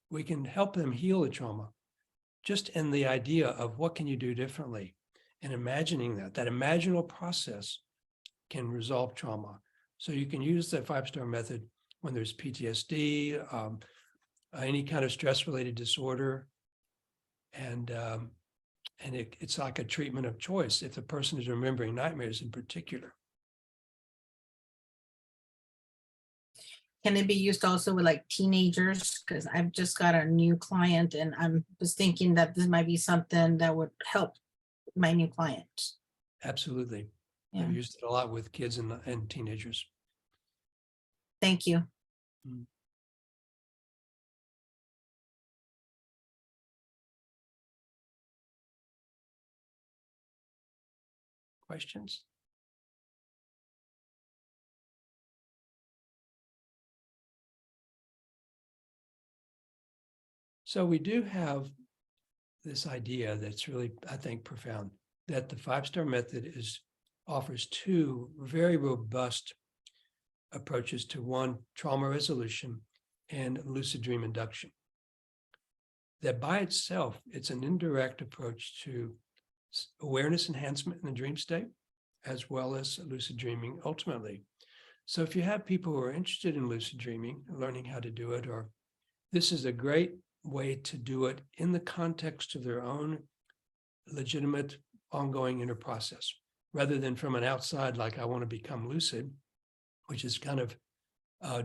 we can help them heal the trauma. Just in the idea of what can you do differently and imagining that imaginal process can resolve trauma. So you can use the 5-star method when there's PTSD, any kind of stress-related disorder, and it's like a treatment of choice if the person is remembering nightmares in particular. Can it be used also with like teenagers? Because I've just got a new client and I'm just thinking that this might be something that would help my new client. Absolutely. Yeah. I've used it a lot with kids and teenagers. Thank you. Questions? So we do have this idea that's really, I think, profound, that the 5-star method offers two very robust approaches to one, trauma resolution and lucid dream induction. That by itself, it's an indirect approach to awareness enhancement in the dream state, as well as lucid dreaming ultimately. So if you have people who are interested in lucid dreaming, learning how to do it, or this is a great way to do it in the context of their own legitimate ongoing inner process, rather than from an outside, like I want to become lucid, which is kind of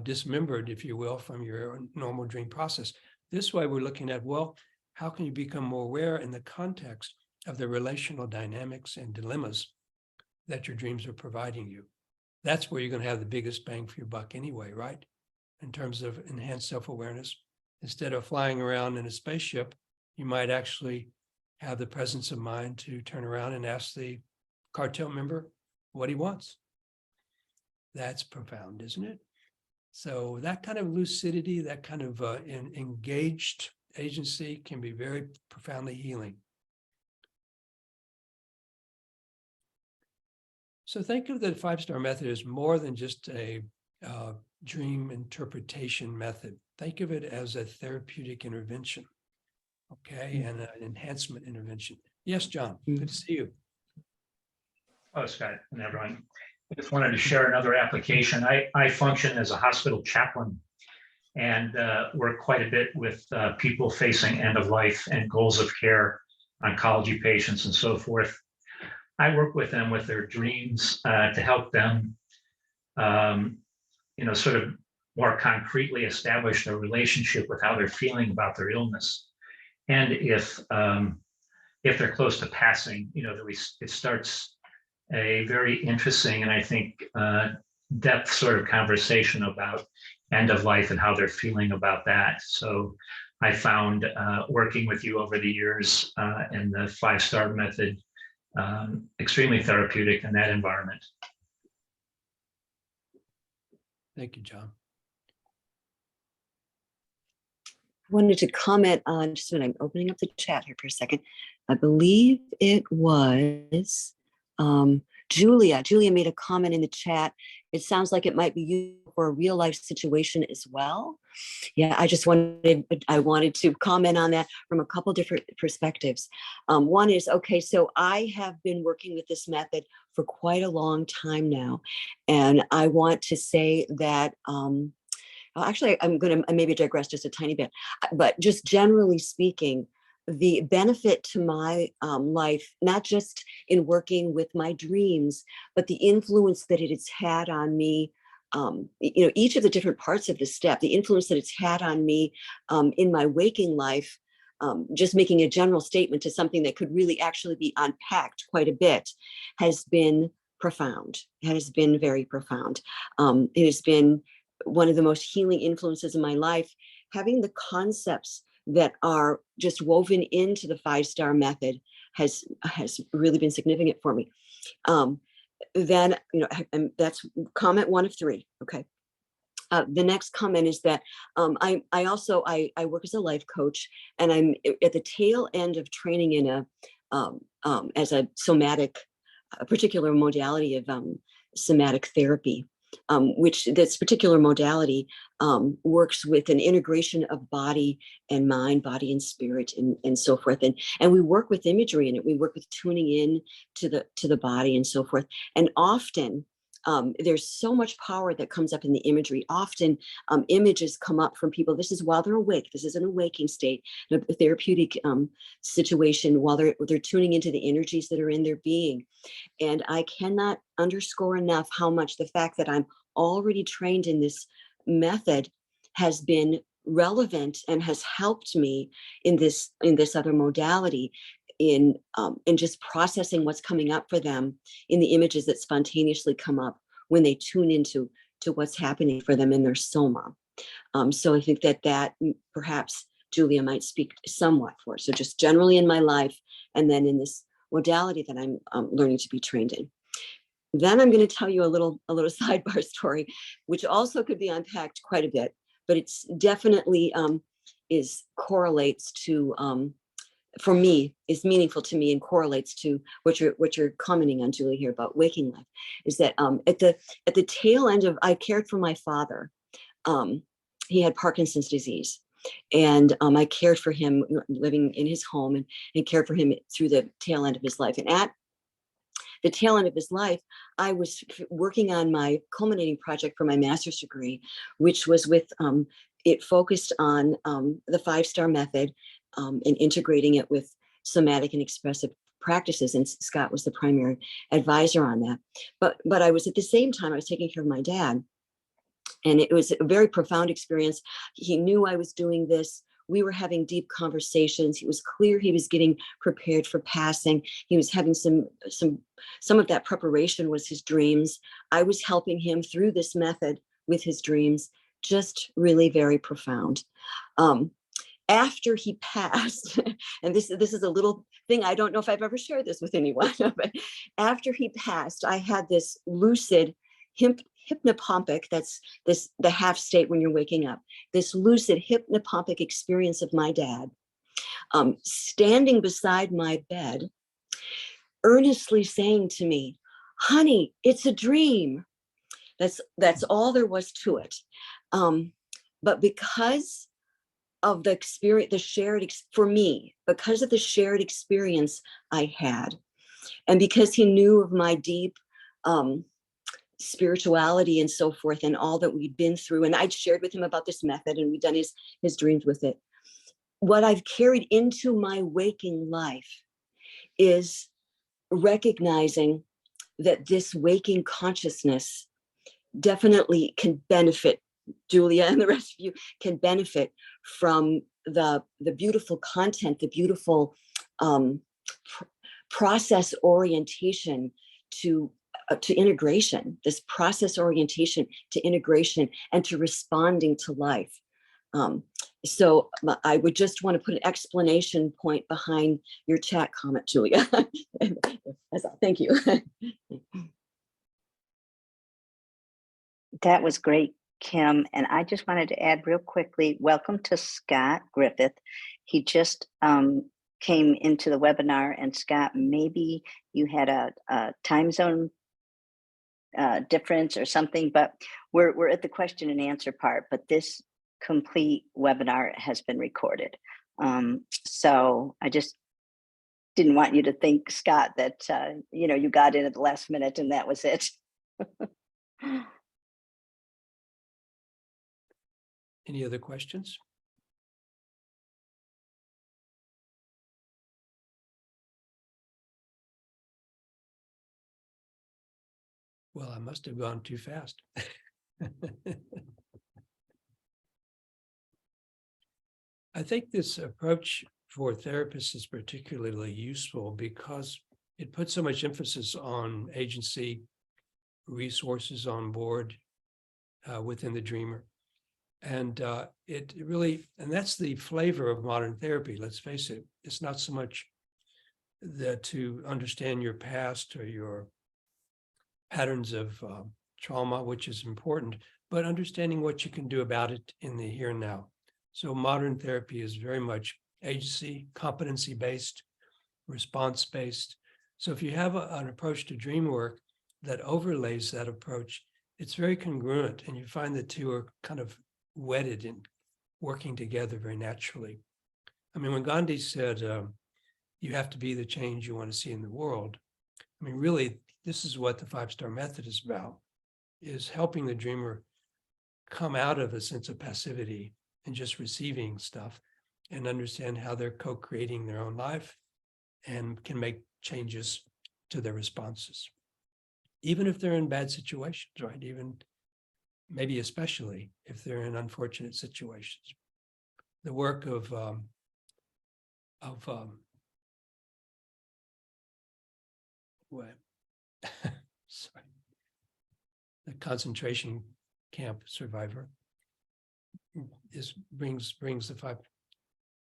dismembered, if you will, from your normal dream process. This way we're looking at, well, how can you become more aware in the context of the relational dynamics and dilemmas that your dreams are providing you? That's where you're going to have the biggest bang for your buck anyway, right? In terms of enhanced self-awareness. Instead of flying around in a spaceship, you might actually have the presence of mind to turn around and ask the cartel member what he wants. That's profound, isn't it? So that kind of lucidity, that kind of engaged agency can be very profoundly healing. So think of the 5-star method as more than just a dream interpretation method. Think of it as a therapeutic intervention, okay, and an enhancement intervention. Yes, John, good to see you. Oh, Scott and everyone. I just wanted to share another application. I function as a hospital chaplain and work quite a bit with people facing end of life and goals of care, oncology patients and so forth. I work with them with their dreams to help them, sort of more concretely establish their relationship with how they're feeling about their illness. And if they're close to passing, it starts a very interesting and I think depth sort of conversation about end of life and how they're feeling about that. So I found working with you over the years and the 5-star method extremely therapeutic in that environment. Thank you, John. I wanted to comment on, just when I'm opening up the chat here for a second, I believe it was Julia. Julia made a comment in the chat. It sounds like it might be used for a real life situation as well. Yeah, I wanted to comment on that from a couple different perspectives. One is, okay, so I have been working with this method for quite a long time now. And I want to say that, actually, I'm going to maybe digress just a tiny bit, but just generally speaking, the benefit to my life, not just in working with my dreams, but the influence that it has had on me, each of the different parts of the step, the influence that it's had on me in my waking life, just making a general statement to something that could really actually be unpacked quite a bit, has been profound. It has been very profound. It has been one of the most healing influences in my life, having the concepts that are just woven into the FiveStar method has really been significant for me. Then, that's comment 1 of 3. Okay. The next comment is that I work as a life coach, and I'm at the tail end of training in as a particular modality of somatic therapy. Which this particular modality works with an integration of body and mind, body and spirit, and so forth. And we work with imagery in it. We work with tuning in to the body and so forth. And often there's so much power that comes up in the imagery. Often images come up from people. This is while they're awake. This is an awaking state, a therapeutic situation while they're tuning into the energies that are in their being. And I cannot underscore enough how much the fact that I'm already trained in this method has been relevant and has helped me in this other modality in just processing what's coming up for them in the images that spontaneously come up when they tune into what's happening for them in their soma. So I think that perhaps Julia might speak somewhat for. So just generally in my life, and then in this modality that I'm learning to be trained in. Then I'm going to tell you a little sidebar story, which also could be unpacked quite a bit, but it's definitely correlates to, for me, is meaningful to me and correlates to what you're commenting on, Julie, here about waking life. Is that at the tail end of, I cared for my father. He had Parkinson's disease. And I cared for him living in his home and cared for him through the tail end of his life. And at the tail end of his life, I was working on my culminating project for my master's degree, which was with, it focused on the FiveStar method and integrating it with somatic and expressive practices. And Scott was the primary advisor on that. But I was at the same time, I was taking care of my dad. And it was a very profound experience. He knew I was doing this. We were having deep conversations. It was clear he was getting prepared for passing. He was having some of that preparation was his dreams. I was helping him through this method with his dreams, just really very profound. After he passed, and this is a little thing, I don't know if I've ever shared this with anyone, but after he passed, I had this lucid hypnopompic, that's the half state when you're waking up, this lucid hypnopompic experience of my dad standing beside my bed, earnestly saying to me, "Honey, it's a dream." That's all there was to it. But because of the experience, for me, because of the shared experience I had, and because he knew of my deep spirituality and so forth and all that we'd been through, and I'd shared with him about this method and we'd done his dreams with it. What I've carried into my waking life is recognizing that this waking consciousness definitely can benefit, Julia and the rest of you can benefit from the beautiful content, the beautiful process orientation to integration, this process orientation to integration and to responding to life. So I would just want to put an explanation point behind your chat comment, Julia. That's all. Thank you. That was great, Kim. And I just wanted to add real quickly, welcome to Scott Griffith. He just came into the webinar, and Scott, maybe you had a time zone difference or something, but we're at the question and answer part, but this complete webinar has been recorded. So I just didn't want you to think, Scott, that you know, you got in at the last minute and that was it. Any other questions? Well, I must have gone too fast. I think this approach for therapists is particularly useful because it puts so much emphasis on agency, resources on board within the dreamer. And it really, and that's the flavor of modern therapy, let's face it. It's not so much that to understand your past or your patterns of trauma, which is important, but understanding what you can do about it in the here and now. So modern therapy is very much agency, competency-based, response-based. So if you have an approach to dream work that overlays that approach, it's very congruent, and you find the two are kind of wedded and working together very naturally. I mean, when Gandhi said, you have to be the change you want to see in the world, I mean, really, this is what the FiveStar Method is about, is helping the dreamer come out of a sense of passivity and just receiving stuff and understand how they're co-creating their own life and can make changes to their responses. Even if they're in bad situations, right? Even maybe especially if they're in unfortunate situations. The work of what? Sorry. The concentration camp survivor brings the five.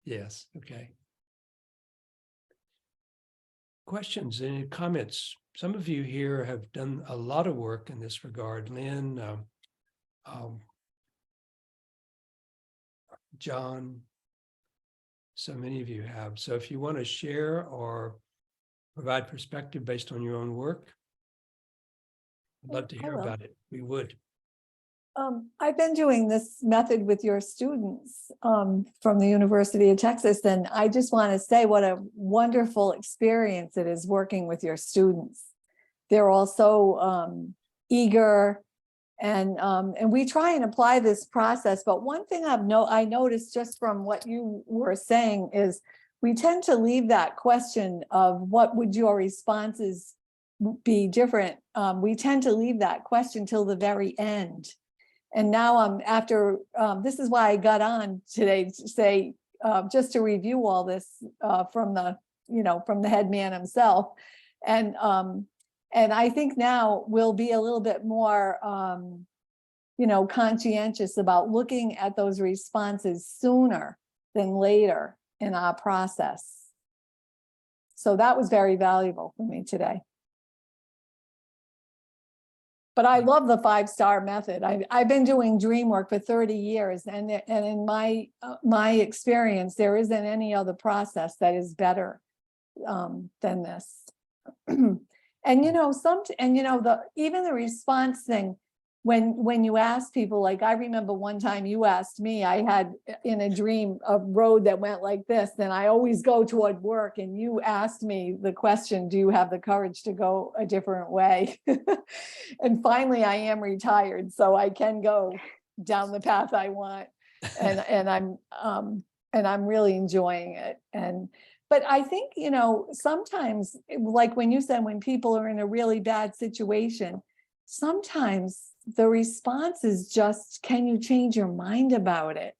Yes, okay. Questions, any comments? Some of you here have done a lot of work in this regard. Lynn, John, so many of you have. So if you want to share or provide perspective based on your own work, I'd love to hear about it. We would. I've been doing this method with your students from the University of Texas, and I just want to say what a wonderful experience it is working with your students. They're all so eager, and we try and apply this process. But one thing I noticed just from what you were saying is we tend to leave that question of what would your responses be different. We tend to leave that question till the very end. And now after, this is why I got on today to say, just to review all this from the head man himself. And I think now we'll be a little bit more, conscientious about looking at those responses sooner than later in our process. So that was very valuable for me today. But I love the FiveStar Method. I've been doing dream work for 30 years, and in my experience, there isn't any other process that is better than this. And even the response thing, when you ask people, like I remember one time you asked me, I had in a dream a road that went like this, and I always go toward work, and you asked me the question, do you have the courage to go a different way? And finally I am retired, so I can go down the path I want, and I'm really enjoying it. But I think, sometimes, like when you said, when people are in a really bad situation, sometimes the response is just, can you change your mind about it?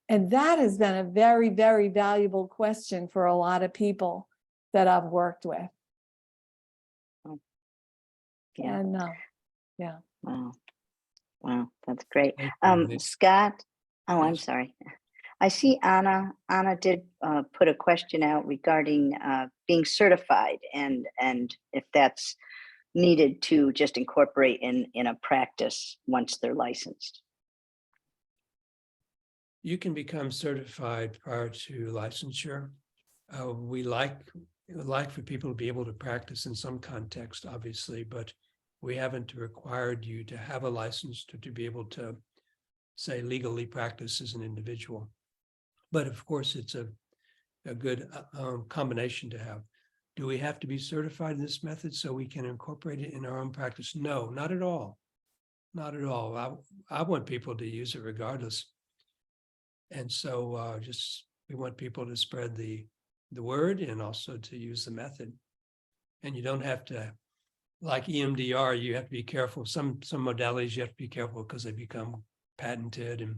And that has been a very, very valuable question for a lot of people that I've worked with. Yeah. And yeah. Wow, that's great. Thank you, Lynn. Scott, oh, I'm Yes. sorry. I see Anna. Anna did put a question out regarding being certified and if that's needed to just incorporate in a practice once they're licensed. You can become certified prior to licensure. We like for people to be able to practice in some context, obviously, but we haven't required you to have a license to be able to, say, legally practice as an individual. But of course, it's a good combination to have. Do we have to be certified in this method so we can incorporate it in our own practice? No, not at all. Not at all. I want people to use it regardless. And so we want people to spread the word and also to use the method. And you don't have to, like EMDR, you have to be careful. Some modalities you have to be careful because they become patented and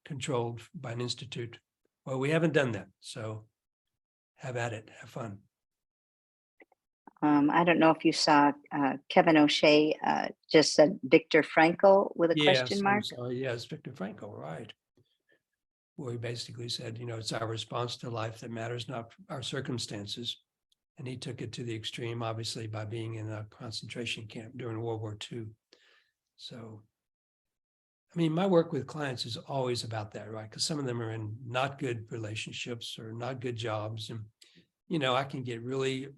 controlled by an institute. Well, we haven't done that. So have at it, have fun. I don't know if you saw Kevin O'Shea just said Viktor Frankl with a question mark. Yes, Viktor Frankl, right. Where he basically said, it's our response to life that matters, not our circumstances. And he took it to the extreme, obviously, by being in a concentration camp during World War II. So, I mean, my work with clients is always about that, right? Because some of them are in not good relationships or not good jobs. And, I can get really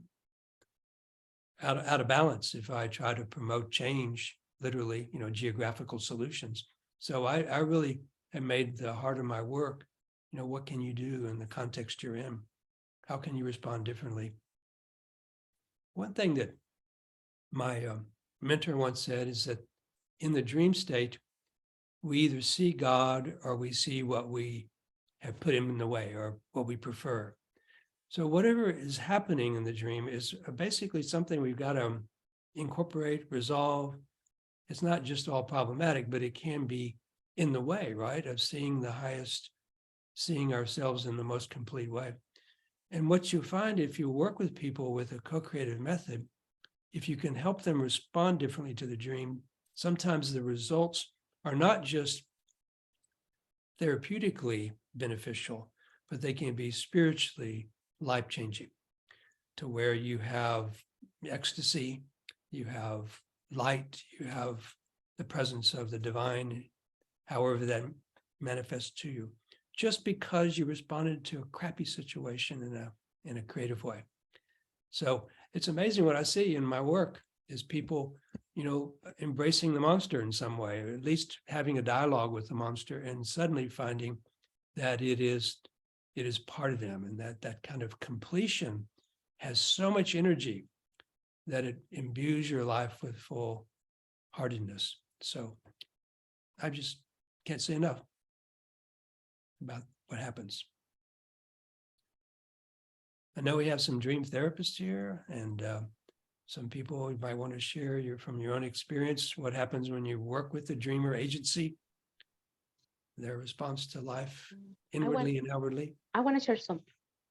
out of balance if I try to promote change, literally, geographical solutions. So I really have made the heart of my work, what can you do in the context you're in? How can you respond differently? One thing that my mentor once said is that in the dream state, we either see God or we see what we have put him in the way or what we prefer. So whatever is happening in the dream is basically something we've got to incorporate, resolve. It's not just all problematic, but it can be in the way, right, of seeing the highest, seeing ourselves in the most complete way. And what you find if you work with people with a co-creative method, if you can help them respond differently to the dream, sometimes the results are not just therapeutically beneficial, but they can be spiritually life-changing, to where you have ecstasy, you have light, you have the presence of the divine, however that manifests to you, just because you responded to a crappy situation in a creative way. So it's amazing what I see in my work is people, embracing the monster in some way, or at least having a dialogue with the monster and suddenly finding that it is part of them, and that kind of completion has so much energy that it imbues your life with full heartedness. So I just can't say enough about what happens. I know we have some dream therapists here, and some people might want to share from your own experience what happens when you work with the dreamer agency, their response to life inwardly and outwardly. I want to share some.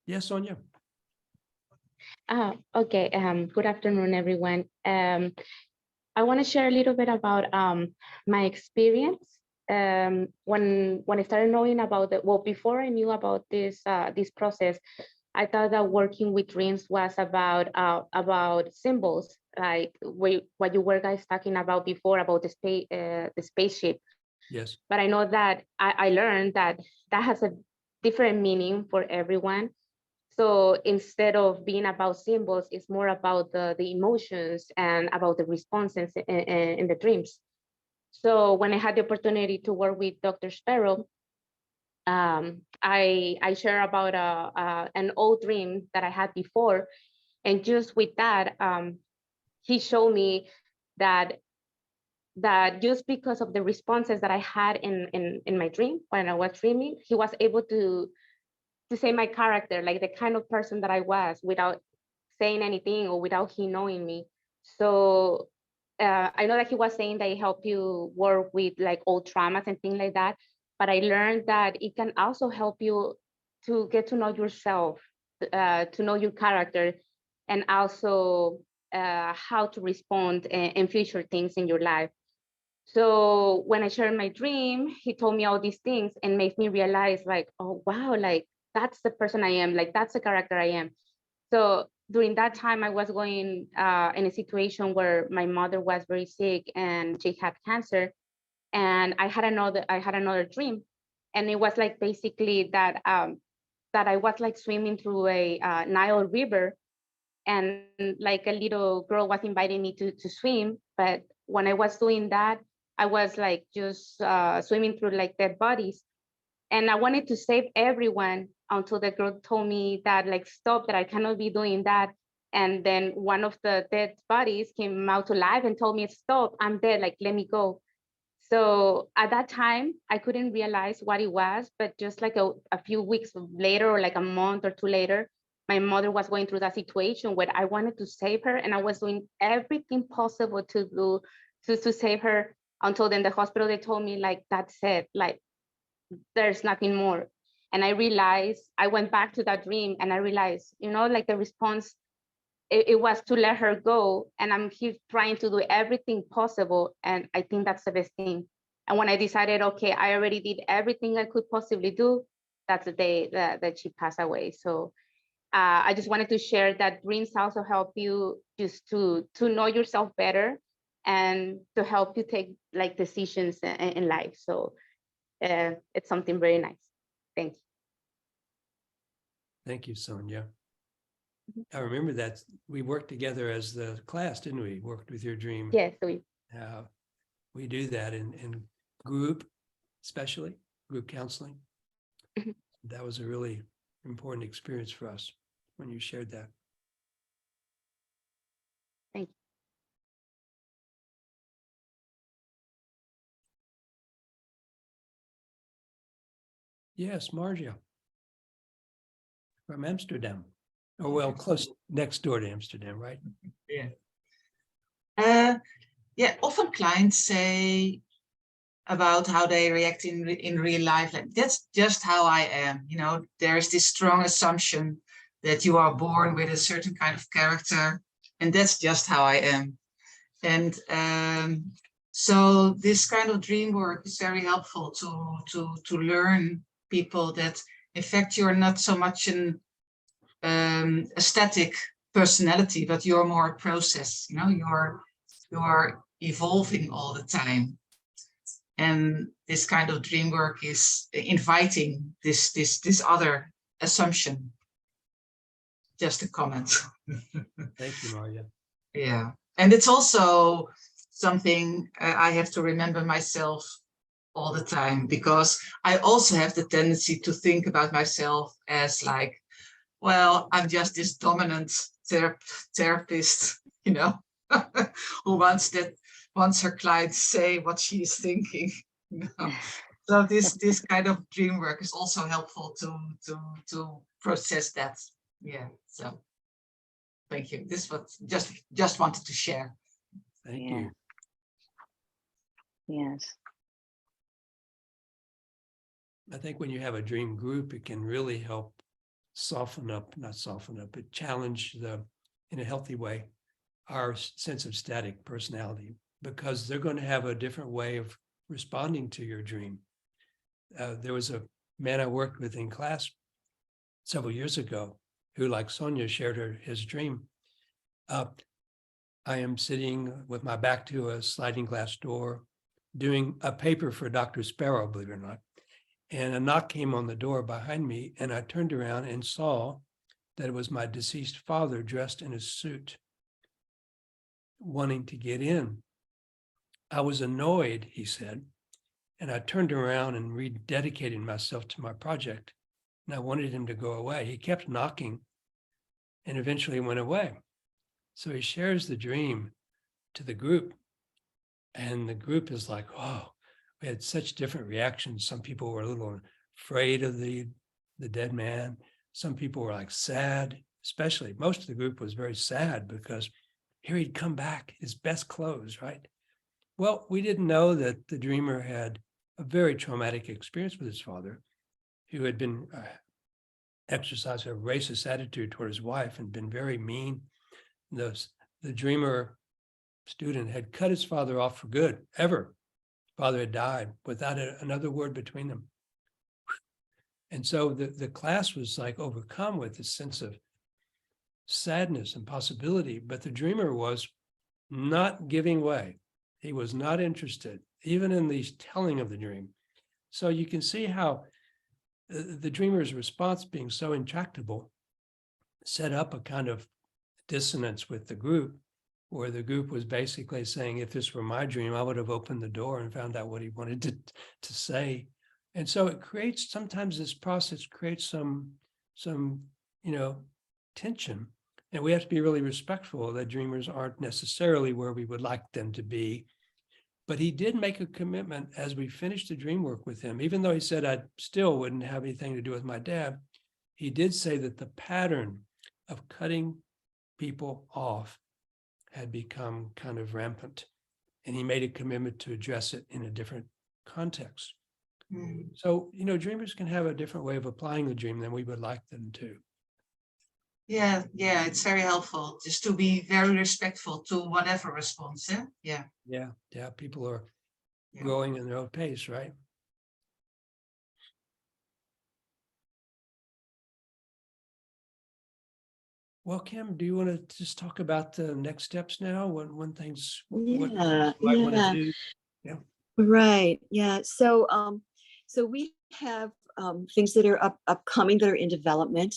Yes, Sonia. Okay. Good afternoon, everyone. I want to share a little bit about my experience. When I started knowing about before I knew about this process, I thought that working with dreams was about symbols, like what you were guys talking about before about the spaceship. Yes. But I know that I learned that has a different meaning for everyone. So instead of being about symbols, it's more about the emotions and about the responses in the dreams. So when I had the opportunity to work with Dr. Sparrow, I share about an old dream that I had before. And just with that, he showed me that just because of the responses that I had in my dream, when I was dreaming, he was able to say my character, like the kind of person that I was, without saying anything or without he knowing me. So I know that he was saying that it helped you work with like old traumas and things like that, but I learned that it can also help you to get to know yourself, to know your character, and also how to respond in future things in your life. So when I shared my dream, he told me all these things and made me realize like, oh, wow, like that's the person I am, like that's the character I am. So during that time, I was going in a situation where my mother was very sick and she had cancer. And I had another dream. And it was like basically that that I was like swimming through a Nile River, and like a little girl was inviting me to swim. But when I was doing that, I was like just swimming through like dead bodies. And I wanted to save everyone until the girl told me that like, stop, that I cannot be doing that. And then one of the dead bodies came out alive and told me, stop, I'm dead, like, let me go. So at that time, I couldn't realize what it was, but just like a few weeks later, or like a month or two later, my mother was going through that situation where I wanted to save her, and I was doing everything possible to do to save her, until then the hospital, they told me like, that's it, like there's nothing more. And I realized, I went back to that dream and I realized, you know, like the response, it was to let her go. And I'm here trying to do everything possible. And I think that's the best thing. And when I decided, okay, I already did everything I could possibly do, that's the day that she passed away. So I just wanted to share that dreams also help you just to know yourself better and to help you take like decisions in life. So it's something very nice. Thank you. Thank you, Sonia. I remember that we worked together as the class, didn't we? Worked with your dream. Yes, We do that in group, especially group counseling. Mhm. That was a really important experience for us when you shared that. Thank you. Yes, Margia from Amsterdam. Oh, well, close next door to Amsterdam, right? Yeah. Yeah, often clients say about how they react in real life, like that's just how I am. You know, there's this strong assumption that you are born with a certain kind of character, and that's just how I am. And so this kind of dream work is very helpful to learn people that in fact you're not so much a static personality, but you're more a process. You know, you're evolving all the time. And this kind of dream work is inviting this other assumption. Just a comment. Thank you, Margia. Yeah, and it's also something I have to remember myself all the time, because I also have the tendency to think about myself as like, well, I'm just this dominant therapist, you know, who wants her client to say what she is thinking. You know? So this kind of dream work is also helpful to process that. Yeah. So thank you. This was just wanted to share. Thank Yeah. you. Yes. I think when you have a dream group, it can really help not soften up, but challenge in a healthy way, our sense of static personality, because they're going to have a different way of responding to your dream. There was a man I worked with in class several years ago who, like Sonia, shared his dream. I am sitting with my back to a sliding glass door doing a paper for Dr. Sparrow, believe it or not. And a knock came on the door behind me, and I turned around and saw that it was my deceased father dressed in a suit, wanting to get in. I was annoyed, he said, and I turned around and rededicated myself to my project. And I wanted him to go away. He kept knocking and eventually went away. So he shares the dream to the group, and the group is like, oh, we had such different reactions. Some people were a little afraid of the dead man. Some people were like sad, especially most of the group was very sad because here he'd come back, his best clothes, right? Well, we didn't know that the dreamer had a very traumatic experience with his father, who had been exercising a racist attitude toward his wife and been very mean. The dreamer student had cut his father off for good, ever. father had died without another word between them. And so the class was like overcome with this sense of sadness and possibility, but the dreamer was not giving way. He was not interested, even in the telling of the dream. So you can see how the dreamer's response, being so intractable, set up a kind of dissonance with the group, where the group was basically saying, if this were my dream, I would have opened the door and found out what he wanted to say. And so it creates, sometimes this process creates some tension. And we have to be really respectful that dreamers aren't necessarily where we would like them to be. But he did make a commitment as we finished the dream work with him, even though he said I still wouldn't have anything to do with my dad. He did say that the pattern of cutting people off had become kind of rampant. And he made a commitment to address it in a different context. So, dreamers can have a different way of applying the dream than we would like them to. Yeah, it's very helpful just to be very respectful to whatever response. Yeah. Yeah. People are Yeah. growing in their own pace, right? Well, Kim, do you want to just talk about the next steps now? When things, what you might want to do? Yeah. Right. Yeah. So we have things that are upcoming that are in development.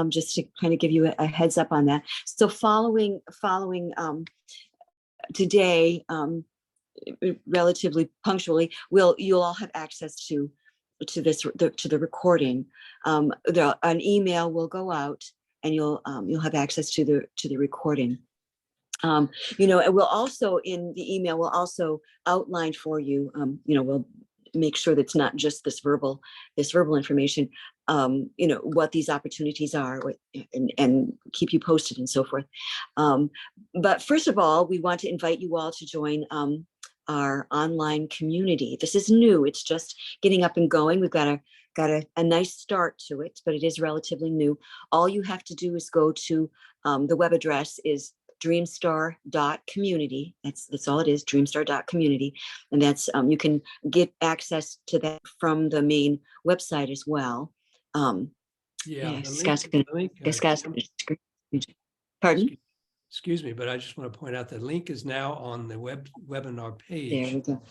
Just to kind of give you a heads up on that. So following today, relatively punctually, you'll all have access to the recording. An email will go out, and you'll have access to the recording. And we'll also, in the email, we'll also outline for you, we'll make sure that it's not just this verbal information, what these opportunities are, and keep you posted and so forth. But first of all, we want to invite you all to join our online community. This is new. It's just getting up and going. We've got a nice start to it, but it is relatively new. All you have to do is go to the web address is dreamstar.community. That's all it is, dreamstar.community. And that's you can get access to that from the main website as well. Scott's pardon? Excuse me, but I just want to point out the link is now on the webinar page. There we go.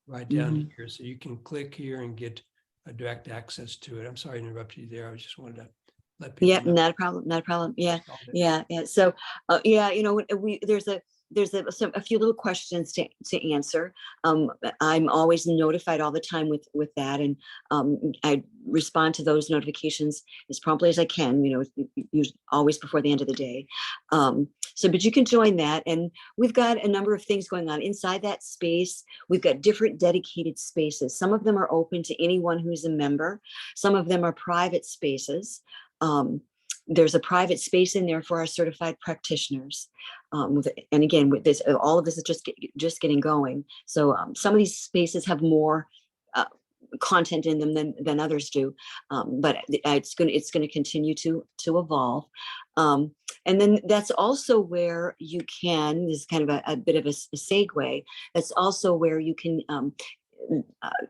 Right down here. So you can click here and get a direct access to it. I'm sorry to interrupt you there. I just wanted to let people know. Not a problem. Yeah. So there's a few little questions to answer. I'm always notified all the time with that, and I respond to those notifications as promptly as I can. Always before the end of the day. But you can join that, and we've got a number of things going on inside that space. We've got different dedicated spaces. Some of them are open to anyone who's a member. Some of them are private spaces. There's a private space in there for our certified practitioners. And again, with this, all of this is just getting going. So some of these spaces have more content in them than others do, but it's going to continue to evolve. And then that's also where you can, this is kind of a bit of a segue, that's also where you can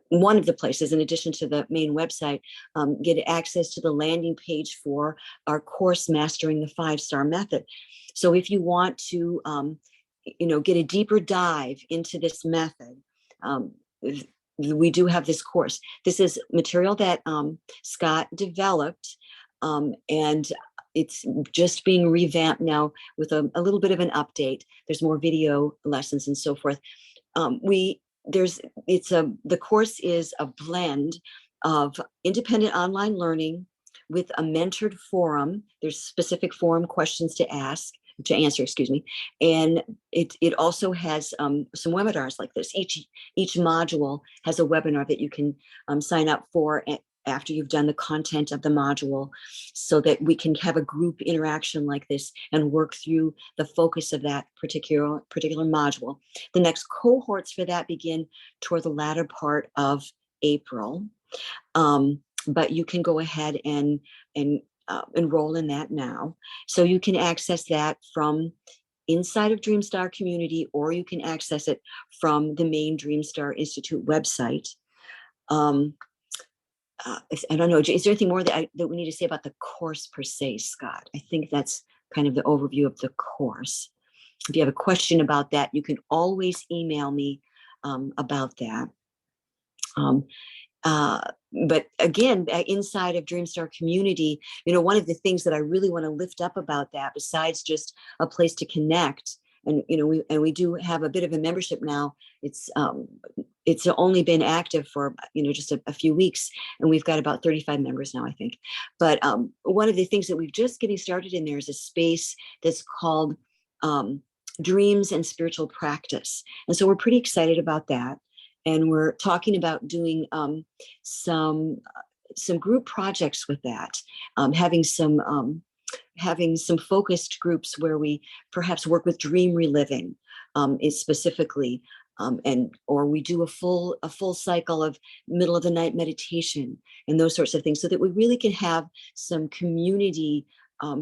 one of the places, in addition to the main website, get access to the landing page for our course, Mastering the 5-Star Method. So if you want to, get a deeper dive into this method, we do have this course. This is material that Scott developed, and it's just being revamped now with a little bit of an update. There's more video lessons and so forth. The course is a blend of independent online learning with a mentored forum. There's specific forum questions to answer, and it also has some webinars like this. Each module has a webinar that you can sign up for after you've done the content of the module, so that we can have a group interaction like this and work through the focus of that particular module. The next cohorts for that begin toward the latter part of April, but you can go ahead and enroll in that now. So you can access that from inside of DreamStar community, or you can access it from the main DreamStar Institute website. I don't know, is there anything more that we need to say about the course per se, Scott? I think that's kind of the overview of the course. If you have a question about that, you can always email me about that. But again, inside of DreamStar community, one of the things that I really want to lift up about that, besides just a place to connect, and we do have a bit of a membership now. It's only been active for just a few weeks, and we've got about 35 members now, I think. But one of the things that we're just getting started in there is a space that's called Dreams and Spiritual Practice, and so we're pretty excited about that. And we're talking about doing some group projects with that, having some focused groups where we perhaps work with dream reliving, specifically, or we do a full cycle of middle of the night meditation and those sorts of things, so that we really can have some community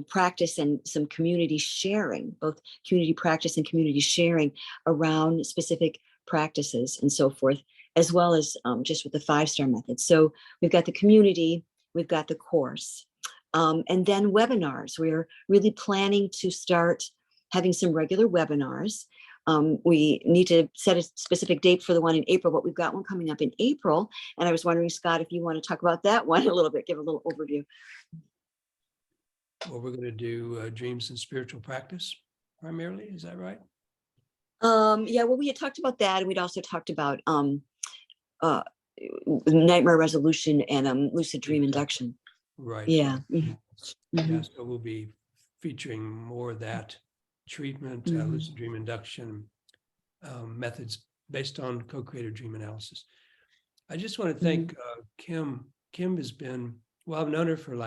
practice and some community sharing, both community practice and community sharing around specific practices and so forth, as well as just with the FiveStar method. So we've got the community, we've got the course, and then webinars. We're really planning to start having some regular webinars. We need to set a specific date for the one in April, but we've got one coming up in April. And I was wondering, Scott, if you want to talk about that one a little bit, give a little overview. Well, we're going to do dreams and spiritual practice primarily. Is that right? Yeah, well, we had talked about that, and we'd also talked about nightmare resolution and lucid dream induction. Right. Yeah. Yeah, so we'll be featuring more of that treatment, lucid dream induction methods based on co-created dream analysis. I just want to thank Kim. Kim has been, well, I've known her for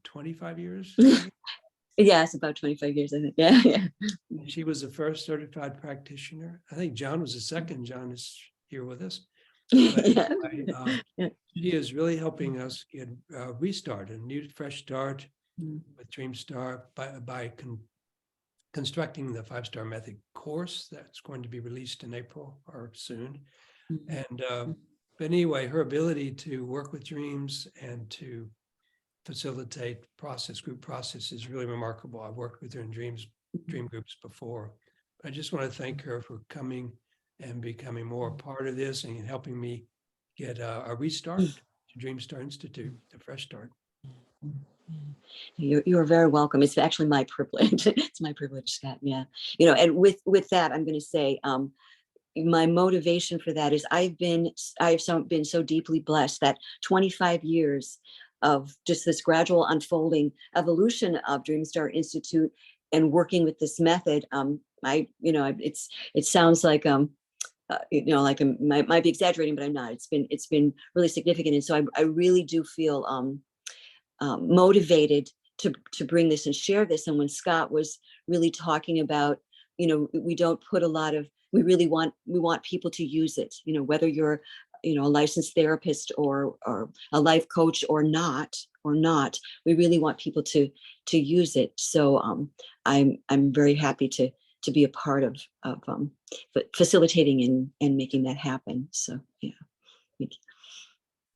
25 years. Yeah, it's about 25 years, I think. Yeah. She was the first certified practitioner. I think John was the second. John is here with us. But she is really helping us get restart, a new fresh start with DreamStar by constructing the FiveStar Method course that's going to be released in April or soon. And but anyway, her ability to work with dreams and to facilitate group process is really remarkable. I've worked with her in dream groups before. I just want to thank her for coming and becoming more a part of this and helping me get a restart to DreamStar Institute, a fresh start. You're very welcome. It's actually my privilege. It's my privilege, Scott. Yeah. And with that, I'm going to say, my motivation for that is I've been so deeply blessed that 25 years of just this gradual unfolding evolution of DreamStar Institute and working with this method. It sounds like like I might be exaggerating, but I'm not. It's been really significant, and so I really do feel motivated to bring this and share this. And when Scott was really talking about, we don't put a lot of, we want people to use it, whether you're a licensed therapist or a life coach or not, we really want people to use it. So I'm very happy to be a part of facilitating and making that happen. So yeah.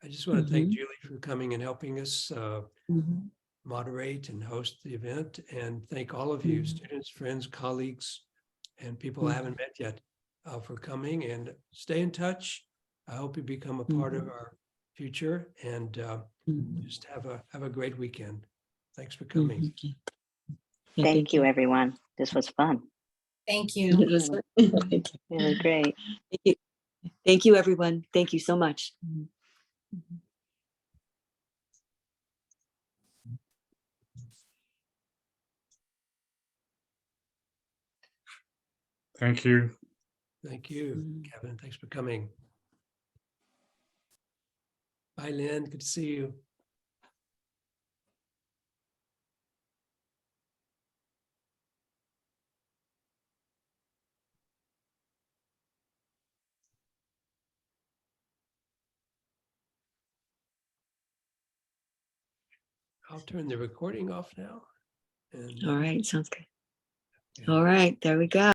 I just want to thank Julie for coming and helping us moderate and host the event, and thank all of you, students, friends, colleagues, and people I haven't met yet, for coming, and stay in touch. I hope you become a part of our future, and just have a great weekend. Thanks for coming. Thank you, everyone. This was fun. Thank you. Really great. Thank you, everyone. Thank you so much. Thank you. Thank you, Kevin. Thanks for coming. Bye, Lynn. Good to see you. I'll turn the recording off now. And All right, sounds good. All right, there we go.